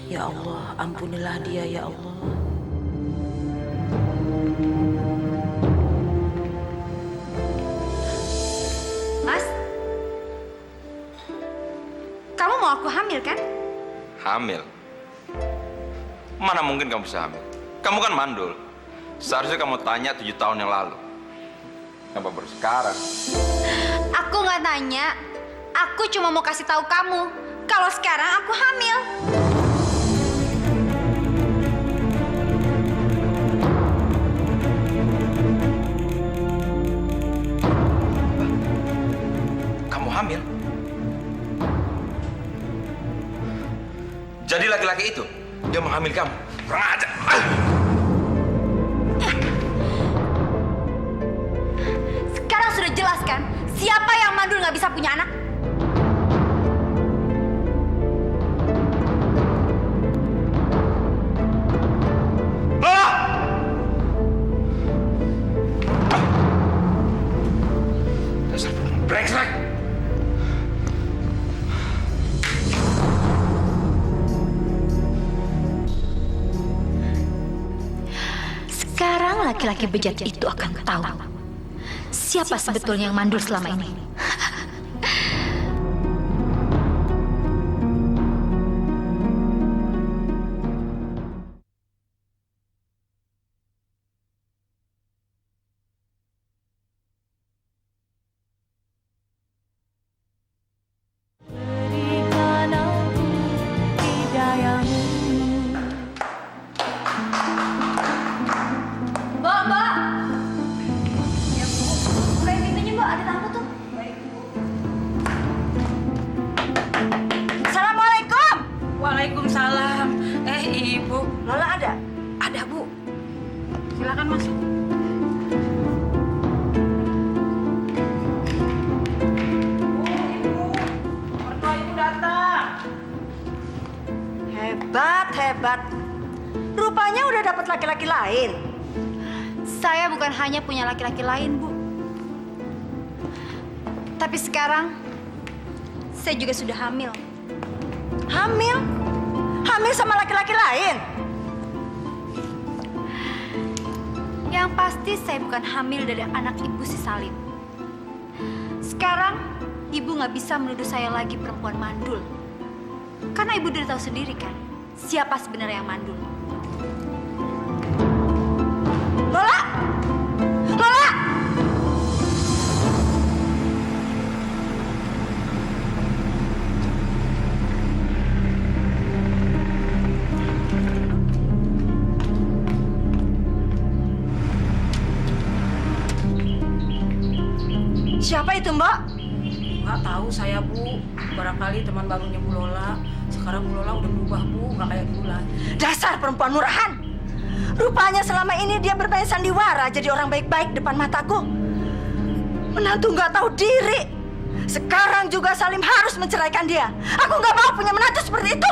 Ya Allah, ampunilah dia ya Allah. Mas, kamu mau aku hamil kan? Hamil? Mana mungkin kamu bisa hamil? Kamu kan mandul. Seharusnya kamu tanya 7 tahun yang lalu. Kenapa baru sekarang? Aku nggak tanya. Aku cuma mau kasih tahu kamu kalau sekarang aku hamil. Kamu hamil? Jadi laki-laki itu, dia menghamili kamu. Kurang ajar. Sekarang sudah jelas kan siapa yang mandul nggak bisa punya anak? Dasar brengsek. Sekarang laki-laki bejat itu akan tahu siapa sebetulnya yang mandul selama ini. Mbak. Ya, Bu. Bukain pintunya, Mbak. Ada tamu tuh. Assalamualaikum. Waalaikumsalam. Ibu. Lola ada? Ada, Bu. Silakan masuk. Mertua Ibu datang. Hebat. Rupanya udah dapat laki-laki lain. Saya bukan hanya punya laki-laki lain, Bu. Tapi sekarang saya juga sudah hamil. Hamil? Hamil sama laki-laki lain? Yang pasti saya bukan hamil dari anak ibu si Salim. Sekarang ibu nggak bisa menuduh saya lagi perempuan mandul. Karena ibu udah tahu sendiri kan siapa sebenarnya yang mandul. Lola! Siapa itu, Mbak? Nggak tahu saya, Bu. Barangkali teman barunya Bu Lola. Sekarang Bu Lola udah berubah, Bu. Nggak kayak dulu lagi. Dasar perempuan murahan. Rupanya selama ini dia bermain sandiwara jadi orang baik-baik depan mataku. Menantu nggak tahu diri. Sekarang juga Salim harus menceraikan dia. Aku nggak mau punya menantu seperti itu.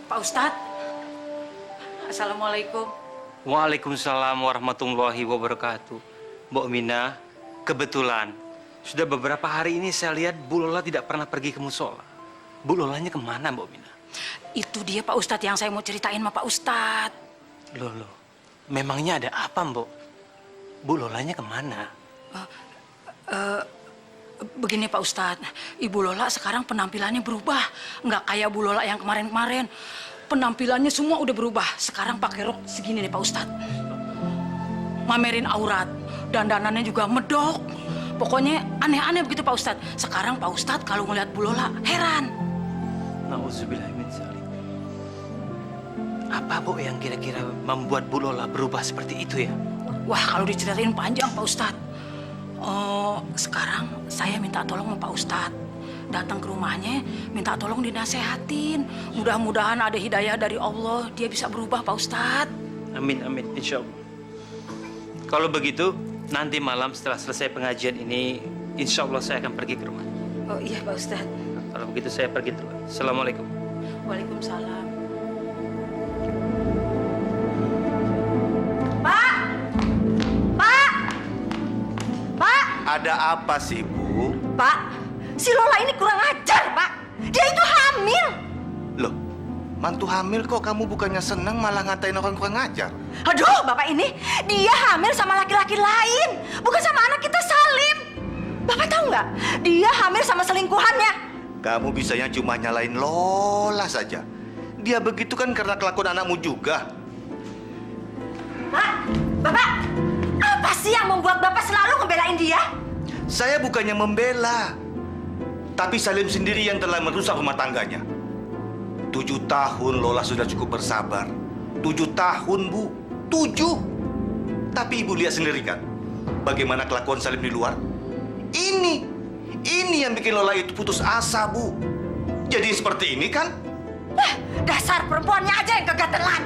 Pak Ustadz. Assalamualaikum. Waalaikumsalam warahmatullahi wabarakatuh. Mbok Mina, kebetulan sudah beberapa hari ini saya lihat Bu Lola tidak pernah pergi ke musola. Bu Lolanya kemana, Mbok Mina? Itu dia Pak Ustadz yang saya mau ceritain sama Pak Ustadz. Loh, memangnya ada apa, Mbok? Bu Lolanya kemana? Begini Pak Ustadz, Ibu Lola sekarang penampilannya berubah. Nggak kayak Bu Lola yang kemarin-kemarin. Penampilannya semua udah berubah. Sekarang pakai rok segini nih Pak Ustadz. Mamerin aurat. Dandanannya juga medok. Pokoknya aneh-aneh begitu Pak Ustadz. Sekarang Pak Ustadz kalau ngeliat Bu Lola heran. Nauzubillah min dzalik. Apa, Bu, yang kira-kira membuat Bu Lola berubah seperti itu ya? Wah, kalau diceritain panjang Pak Ustadz. Sekarang saya minta tolong sama Pak Ustadz. Datang ke rumahnya, minta tolong dinasehatin. Mudah-mudahan ada hidayah dari Allah, dia bisa berubah Pak Ustadz. Amin, insya Allah. Kalau begitu, nanti malam setelah selesai pengajian ini, insya Allah saya akan pergi ke rumah. Oh iya Pak Ustadz. Kalau begitu saya pergi dulu. Assalamualaikum. Waalaikumsalam. Pak! Ada apa sih, Bu? Pak, si Lola ini kurang ajar, Pak. Dia itu hamil. Loh, mantu hamil kok kamu bukannya senang malah ngatain orang kurang ajar? Aduh, Bapak ini, dia hamil sama laki-laki lain. Bukan sama anak kita, Salim. Bapak tahu nggak? Dia hamil sama selingkuhannya. Kamu bisanya cuma nyalain Lola saja. Dia begitu kan karena kelakuan anakmu juga. Pak, Bapak, apa sih yang membuat Bapak selalu ngebelain dia? Saya bukannya membela, tapi Salim sendiri yang telah merusak rumah tangganya. 7 tahun Lola sudah cukup bersabar. 7 tahun, Bu. 7. Tapi Ibu lihat sendiri kan, bagaimana kelakuan Salim di luar. Ini yang bikin Lola itu putus asa, Bu. Jadi seperti ini kan? Dasar perempuannya aja yang kegatelan.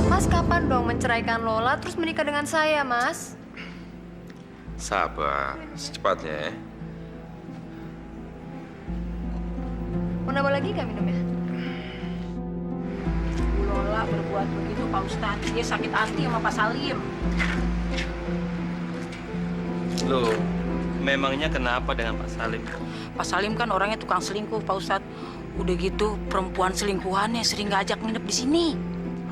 Mas kapan dong menceraikan Lola terus menikah dengan saya, Mas? Sabar, secepatnya ya. Mau nambah lagi nggak minumnya? Bu Lola berbuat begitu Pak Ustadz. Dia sakit hati sama Pak Salim. Loh, memangnya kenapa dengan Pak Salim? Pak Salim kan orangnya tukang selingkuh Pak Ustadz. Udah gitu perempuan selingkuhannya sering ngajak nginep di sini.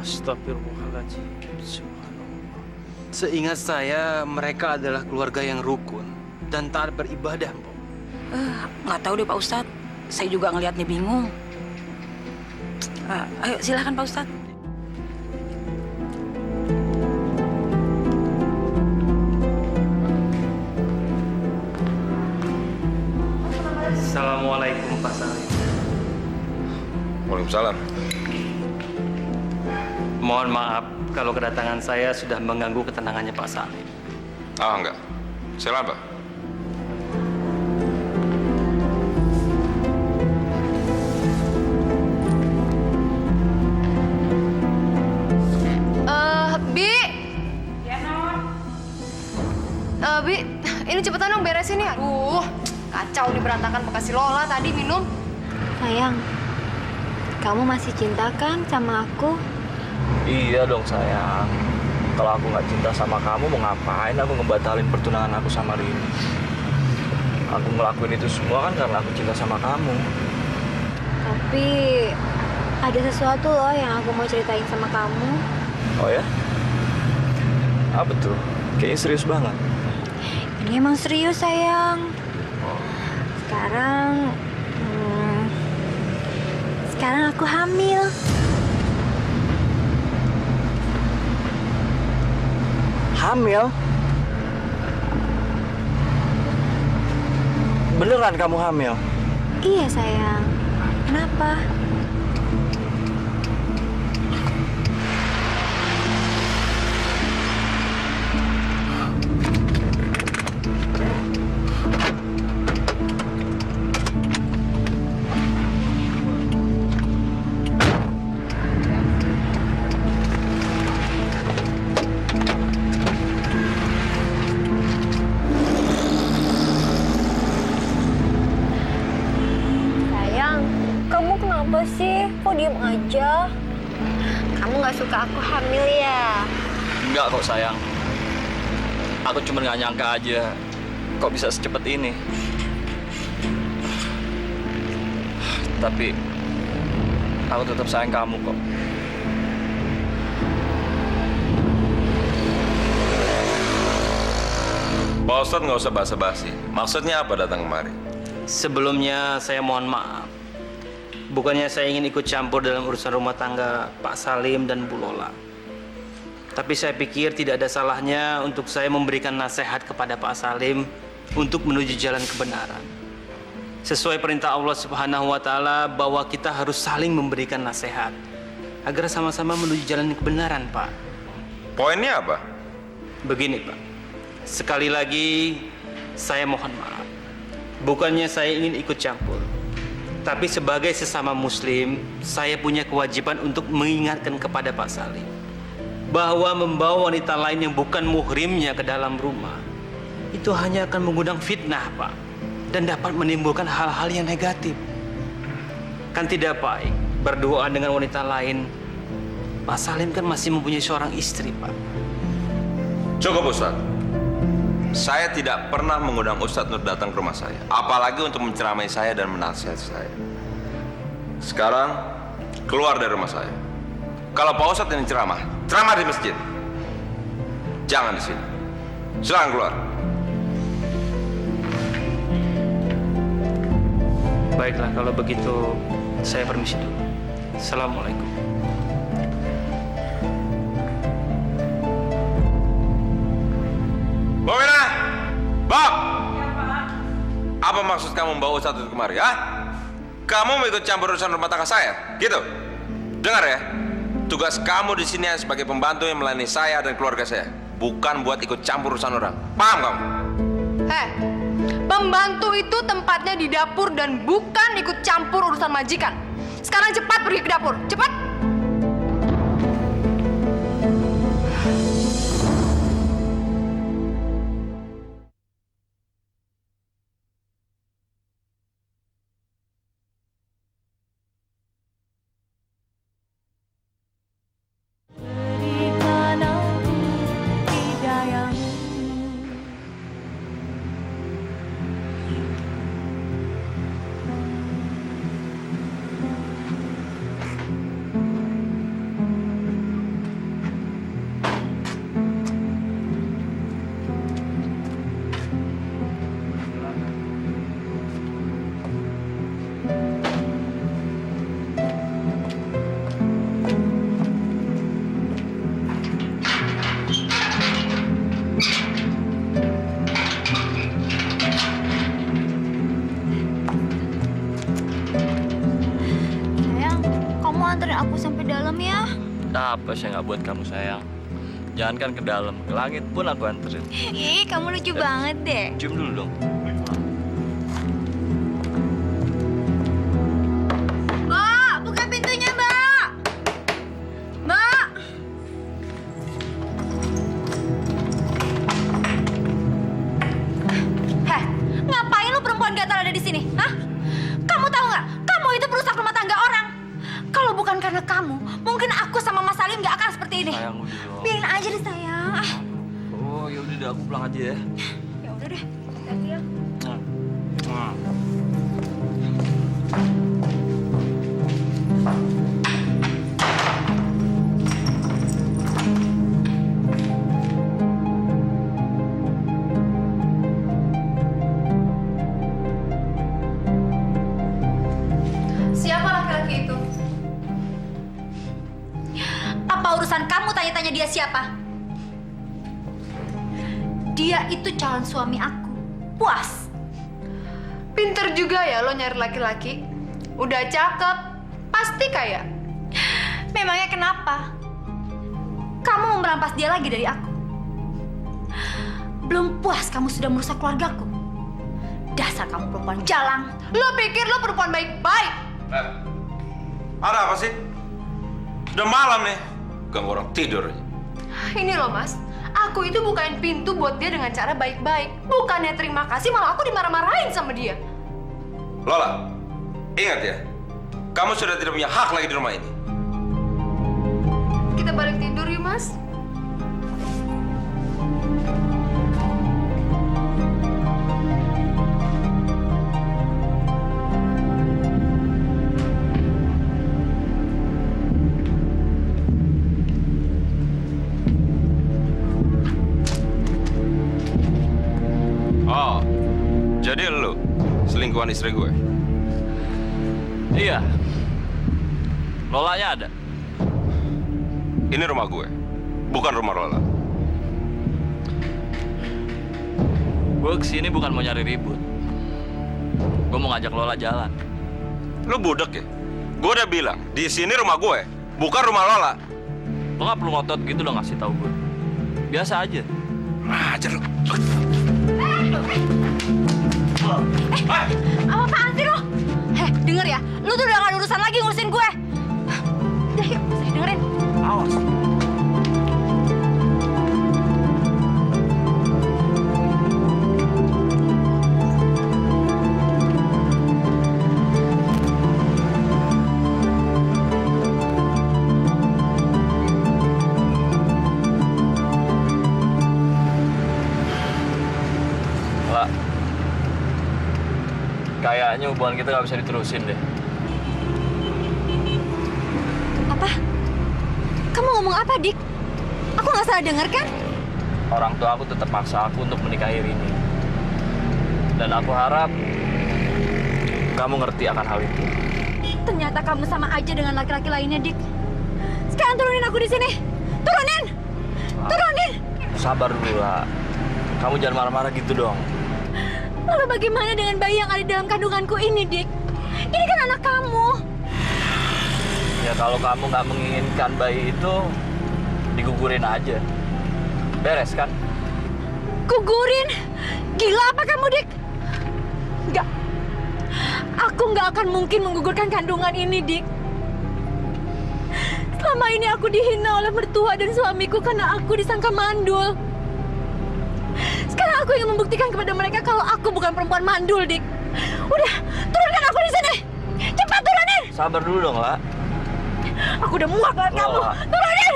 Astagfirullahaladzim. Subhanallah. Seingat saya, mereka adalah keluarga yang rukun dan taat beribadah, Mbok. Nggak tahu deh Pak Ustadz. Saya juga ngelihatnya bingung. Ayo silakan Pak Ustadz. Assalamualaikum Pak Salim. Waalaikumsalam. Mohon maaf kalau kedatangan saya sudah mengganggu ketenangannya Pak Salim. Ah, enggak. Silakan, Pak. Bi. Ya, Non. Bi, ini cepetan dong beresin nih. Aduh, kacau nih berantakan bekas si Lola tadi minum. Sayang, kamu masih cinta kan sama aku? Iya dong sayang. Kalau aku nggak cinta sama kamu, mau ngapain aku ngebatalin pertunangan aku sama Rini? Aku ngelakuin itu semua kan karena aku cinta sama kamu. Tapi ada sesuatu loh yang aku mau ceritain sama kamu. Oh ya? Apa tuh? Kayaknya serius banget. Ini emang serius sayang. Sekarang aku hamil. Hamil? Beneran kamu hamil? Iya sayang. Kenapa? Kenapa sih? Kok diem aja? Kamu gak suka aku hamil ya? Enggak kok sayang. Aku cuma nggak nyangka aja kok bisa secepat ini. Tapi aku tetap sayang kamu kok. Pak Ustadz nggak usah basa-basi. Maksudnya apa datang kemari? Sebelumnya saya mohon maaf. Bukannya saya ingin ikut campur dalam urusan rumah tangga Pak Salim dan Bu Lola. Tapi saya pikir tidak ada salahnya untuk saya memberikan nasihat kepada Pak Salim untuk menuju jalan kebenaran. Sesuai perintah Allah Subhanahu wa Ta'ala bahwa kita harus saling memberikan nasihat agar sama-sama menuju jalan kebenaran, Pak. Poinnya apa? Begini, Pak. Sekali lagi saya mohon maaf. Bukannya saya ingin ikut campur. Tapi sebagai sesama muslim, saya punya kewajiban untuk mengingatkan kepada Pak Salim bahwa membawa wanita lain yang bukan muhrimnya ke dalam rumah itu hanya akan mengundang fitnah, Pak, dan dapat menimbulkan hal-hal yang negatif. Kan tidak baik berduaan dengan wanita lain. Pak Salim kan masih mempunyai seorang istri, Pak. Cukup, Ustadz. Saya tidak pernah mengundang Ustadz Nur datang ke rumah saya, apalagi untuk menceramai saya dan menasihati saya. Sekarang keluar dari rumah saya. Kalau Pak Ustadz ini ceramah di masjid. Jangan di sini. Silakan keluar. Baiklah, kalau begitu saya permisi dulu. Assalamualaikum. Mbak Wina! Mbak! Apa maksud kamu membawa Ustadz itu kemari, ha? Kamu mau ikut campur urusan rumah tangga saya? Gitu? Dengar ya, tugas kamu di sini sebagai pembantu yang melayani saya dan keluarga saya. Bukan buat ikut campur urusan orang. Paham kamu? Pembantu itu tempatnya di dapur dan bukan ikut campur urusan majikan. Sekarang cepat pergi ke dapur, cepat! Anterin aku sampai dalam ya. Apa saya nggak buat kamu sayang? Jangankan ke dalam, ke langit pun aku anterin. Ih, kamu lucu banget deh. Cium dulu dong. Mbak, buka pintunya, Mbak. Mbak. Heh, ngapain lu perempuan gatal ada di sini? Hah? Kamu tahu nggak? Kamu itu perusak rumah tangga orang. Kalau bukan karena kamu, mungkin aku sama Mas Salim nggak akan seperti ini. Sayang udah dong. Biarin aja deh sayang. Oh ya udah, aku pulang aja ya. Ya udah deh, hati ya. Siapa laki-laki itu? Apa urusan kamu tanya-tanya dia siapa? Dia itu calon suami aku. Puas. Pinter juga ya lo nyari laki-laki. Udah cakep, pasti kaya. Memangnya kenapa? Kamu mau merampas dia lagi dari aku? Belum puas kamu sudah merusak keluargaku. Dasar kamu perempuan jalang. Lo pikir lo perempuan baik-baik? Ada apa sih? Udah malam nih. Ganggu orang tidur aja. Ini loh mas, aku itu bukain pintu buat dia dengan cara baik-baik. Bukannya terima kasih, malah aku dimarah-marahin sama dia. Lola, ingat ya, kamu sudah tidak punya hak lagi di rumah ini. Kita balik tidur yuk mas. Oh, jadi lu selingkuhan istri gue? Iya. Lolanya ada. Ini rumah gue, bukan rumah Lola. Gue kesini bukan mau nyari ribut. Gue mau ngajak Lola jalan. Lu budek ya? Gue udah bilang, di sini rumah gue, bukan rumah Lola. Lo nggak perlu ngotot gitu lo ngasih tahu gue. Biasa aja. Ajar lu. Apaan sih lo? Denger ya, lu tuh udah gak ada urusan lagi ngurusin gue. Udah yuk, saya dengerin. Awas. Kayaknya hubungan kita nggak bisa diterusin deh. Kamu ngomong apa, Dik? Aku nggak salah dengar kan? Orang tua aku tetap maksa aku untuk menikahi Rini. Dan aku harap kamu ngerti akan hal itu. Ternyata kamu sama aja dengan laki-laki lainnya, Dik. Sekarang turunin aku di sini. Turunin! Turunin! Sabar dulu lah. Kamu jangan marah-marah gitu dong. Lalu bagaimana dengan bayi yang ada dalam kandunganku ini, Dik? Ini kan anak kamu. Ya kalau kamu nggak menginginkan bayi itu, digugurin aja. Beres kan? Gugurin? Gila apa kamu, Dik? Enggak. Aku nggak akan mungkin menggugurkan kandungan ini, Dik. Selama ini aku dihina oleh mertua dan suamiku karena aku disangka mandul. Sekarang aku ingin membuktikan kepada mereka kalau aku bukan perempuan mandul, Dik. Udah, turunkan aku di sini. Cepat turunin. Sabar dulu dong, La. Aku udah muak dengan kamu. Turunin.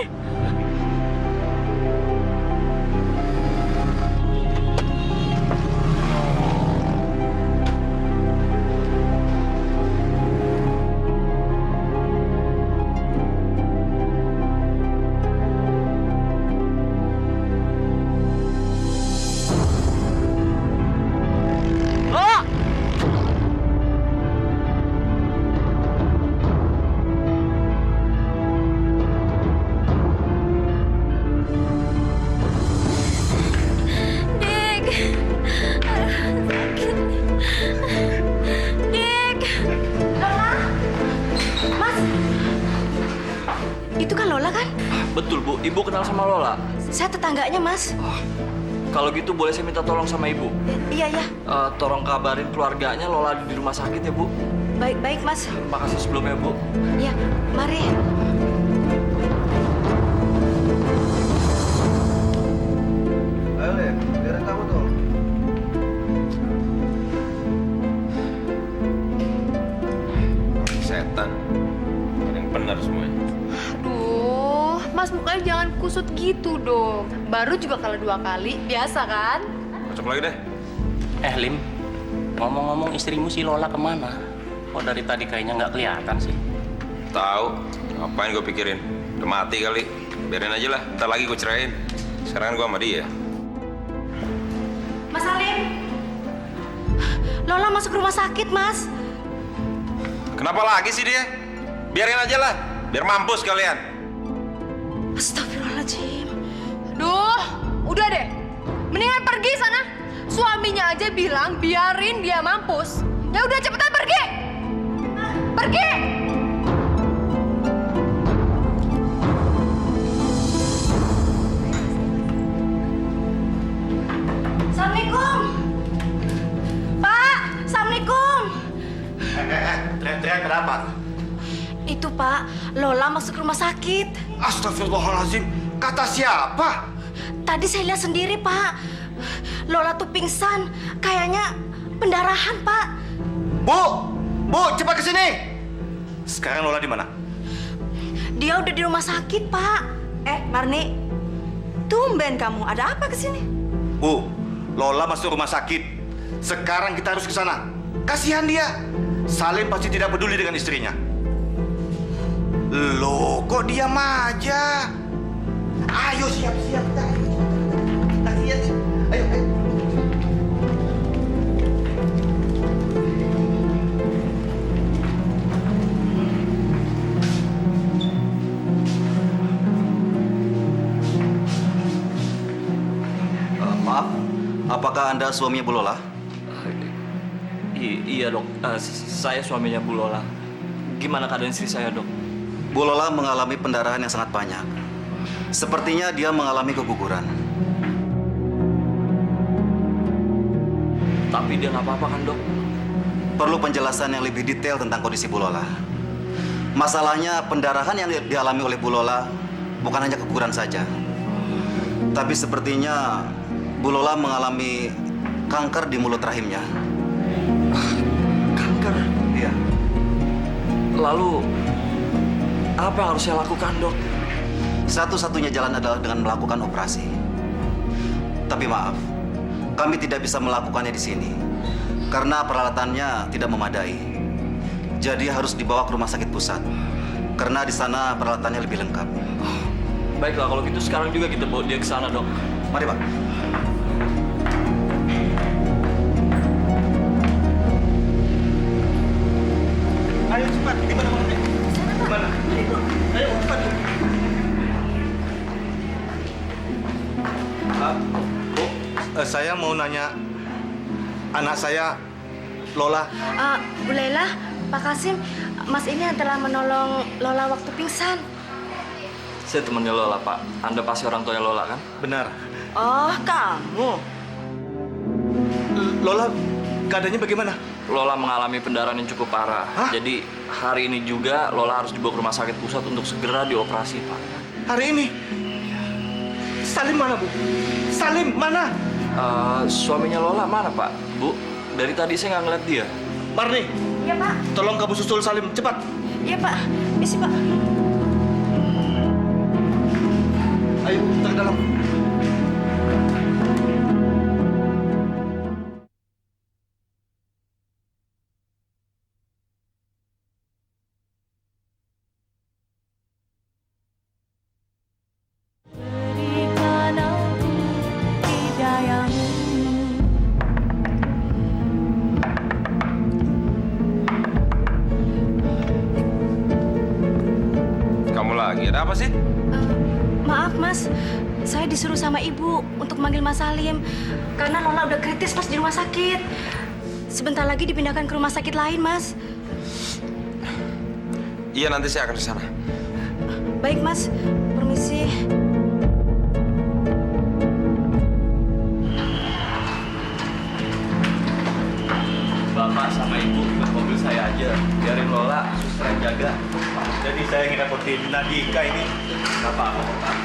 Itu kan Lola kan? Betul, Bu. Ibu kenal sama Lola? Saya tetangganya, Mas. Kalau gitu boleh saya minta tolong sama Ibu? Iya, iya. Tolong kabarin keluarganya Lola ada di rumah sakit ya, Bu. Baik, Mas. Makasih sebelumnya, Bu. Iya, mari. Ayo, Le. Biarin kamu tuh. Setan. Yang benar semuanya. Aduh, Mas mukanya jangan kusut gitu dong. Baru juga kalau 2 kali, biasa kan? Masuk lagi deh. Lim, ngomong-ngomong istrimu si Lola kemana? Oh dari tadi kayaknya nggak kelihatan sih. Tahu, ngapain gue pikirin? Udah mati kali. Biarin aja lah, ntar lagi gue ceraiin. Sekarang gue sama dia. Mas Salim. Lola masuk rumah sakit, Mas. Kenapa lagi sih dia? Biarin aja lah, biar mampus kalian. Astagfirullahaladzim. Duh, udah deh. Mendingan pergi sana. Suaminya aja bilang biarin dia mampus. Ya udah cepetan pergi. Pergi. Assalamualaikum. Pak, Assalamualaikum. Teriak-teriak kenapa? Itu, Pak, Lola masuk rumah sakit. Astagfirullahaladzim. Kata siapa? Tadi saya lihat sendiri, Pak. Lola tuh pingsan. Kayaknya pendarahan, Pak. Bu, cepat ke sini. Sekarang Lola di mana? Dia udah di rumah sakit, Pak. Marni. Tumben kamu. Ada apa ke sini? Bu, Lola masuk rumah sakit. Sekarang kita harus ke sana. Kasihan dia. Salim pasti tidak peduli dengan istrinya. Loh, kok diam aja? Ayo siap-siap. Kasihan. Ayo. Maaf, apakah Anda suaminya Bu Lola? Iya, Dok. Saya suaminya Bu Lola. Gimana keadaan istri saya, Dok? Bu Lola mengalami pendarahan yang sangat banyak. Sepertinya dia mengalami keguguran. Tapi dia nggak apa-apa kan, Dok? Perlu penjelasan yang lebih detail tentang kondisi Bu Lola. Masalahnya pendarahan yang dialami oleh Bu Lola bukan hanya keguguran saja. Tapi sepertinya Bu Lola mengalami kanker di mulut rahimnya. Kanker? Iya. Lalu, apa yang harus saya lakukan, Dok? Satu-satunya jalan adalah dengan melakukan operasi. Tapi maaf, kami tidak bisa melakukannya di sini karena peralatannya tidak memadai. Jadi harus dibawa ke rumah sakit pusat karena di sana peralatannya lebih lengkap. Baiklah, kalau gitu sekarang juga kita bawa dia ke sana, Dok. Mari, Pak. Ayo cepat, di mana mana? Di mana? Ayo cepat. Bu, saya mau nanya anak saya Lola. Bu Laila, Pak Kasim, Mas ini adalah menolong Lola waktu pingsan. Saya temannya Lola, Pak. Anda pasti orang tuanya Lola, kan? Benar. Oh, kamu. Lola keadaannya bagaimana? Lola mengalami pendarahan yang cukup parah. Jadi hari ini juga Lola harus dibawa ke rumah sakit pusat untuk segera dioperasi, Pak. Hari ini? Salim mana, Bu? Salim mana? Suaminya Lola mana, Pak? Bu, dari tadi saya nggak ngeliat dia. Marni. Iya, Pak. Tolong kamu susul Salim, cepat. Iya, Pak. Isi, Pak. Ayo, kita ke dalam. Kamu lagi, ada apa sih? Maaf, Mas. Saya disuruh sama Ibu untuk manggil Mas Salim. Karena Lola udah kritis, Mas, di rumah sakit. Sebentar lagi dipindahkan ke rumah sakit lain, Mas. Iya, nanti saya akan ke sana. Baik, Mas. Permisi. Bapak sama Ibu ikut mobil saya aja. Biarin Lola, suster yang jaga. Jadi saya ingin dapetin Nadika ini. Nggak apa-apa, Pak.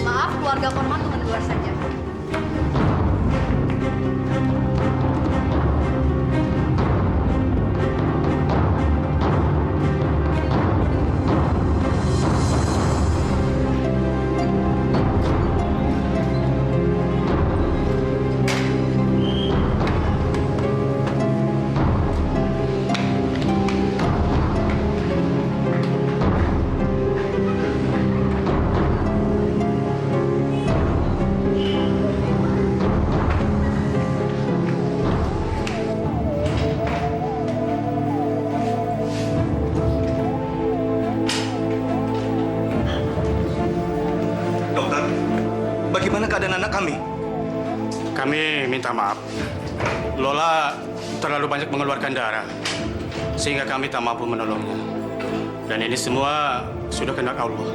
Maaf, keluarga korban tunggu di luar saja. Dokter, bagaimana keadaan anak kami? Kami minta maaf. Lola terlalu banyak mengeluarkan darah, sehingga kami tak mampu menolongnya. Dan ini semua sudah kehendak Allah.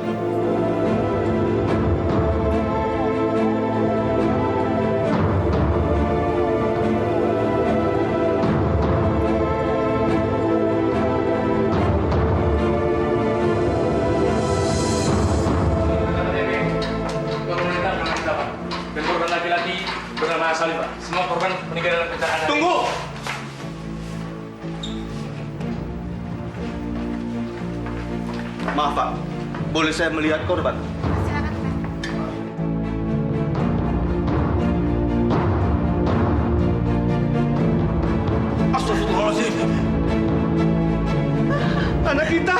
Dan korban laki-laki bernama Salim, Pak. Semua korban meninggal dalam kecelakaan. Tunggu! Maaf, Pak. Boleh saya melihat korban? Silakan, Pak. anak kita.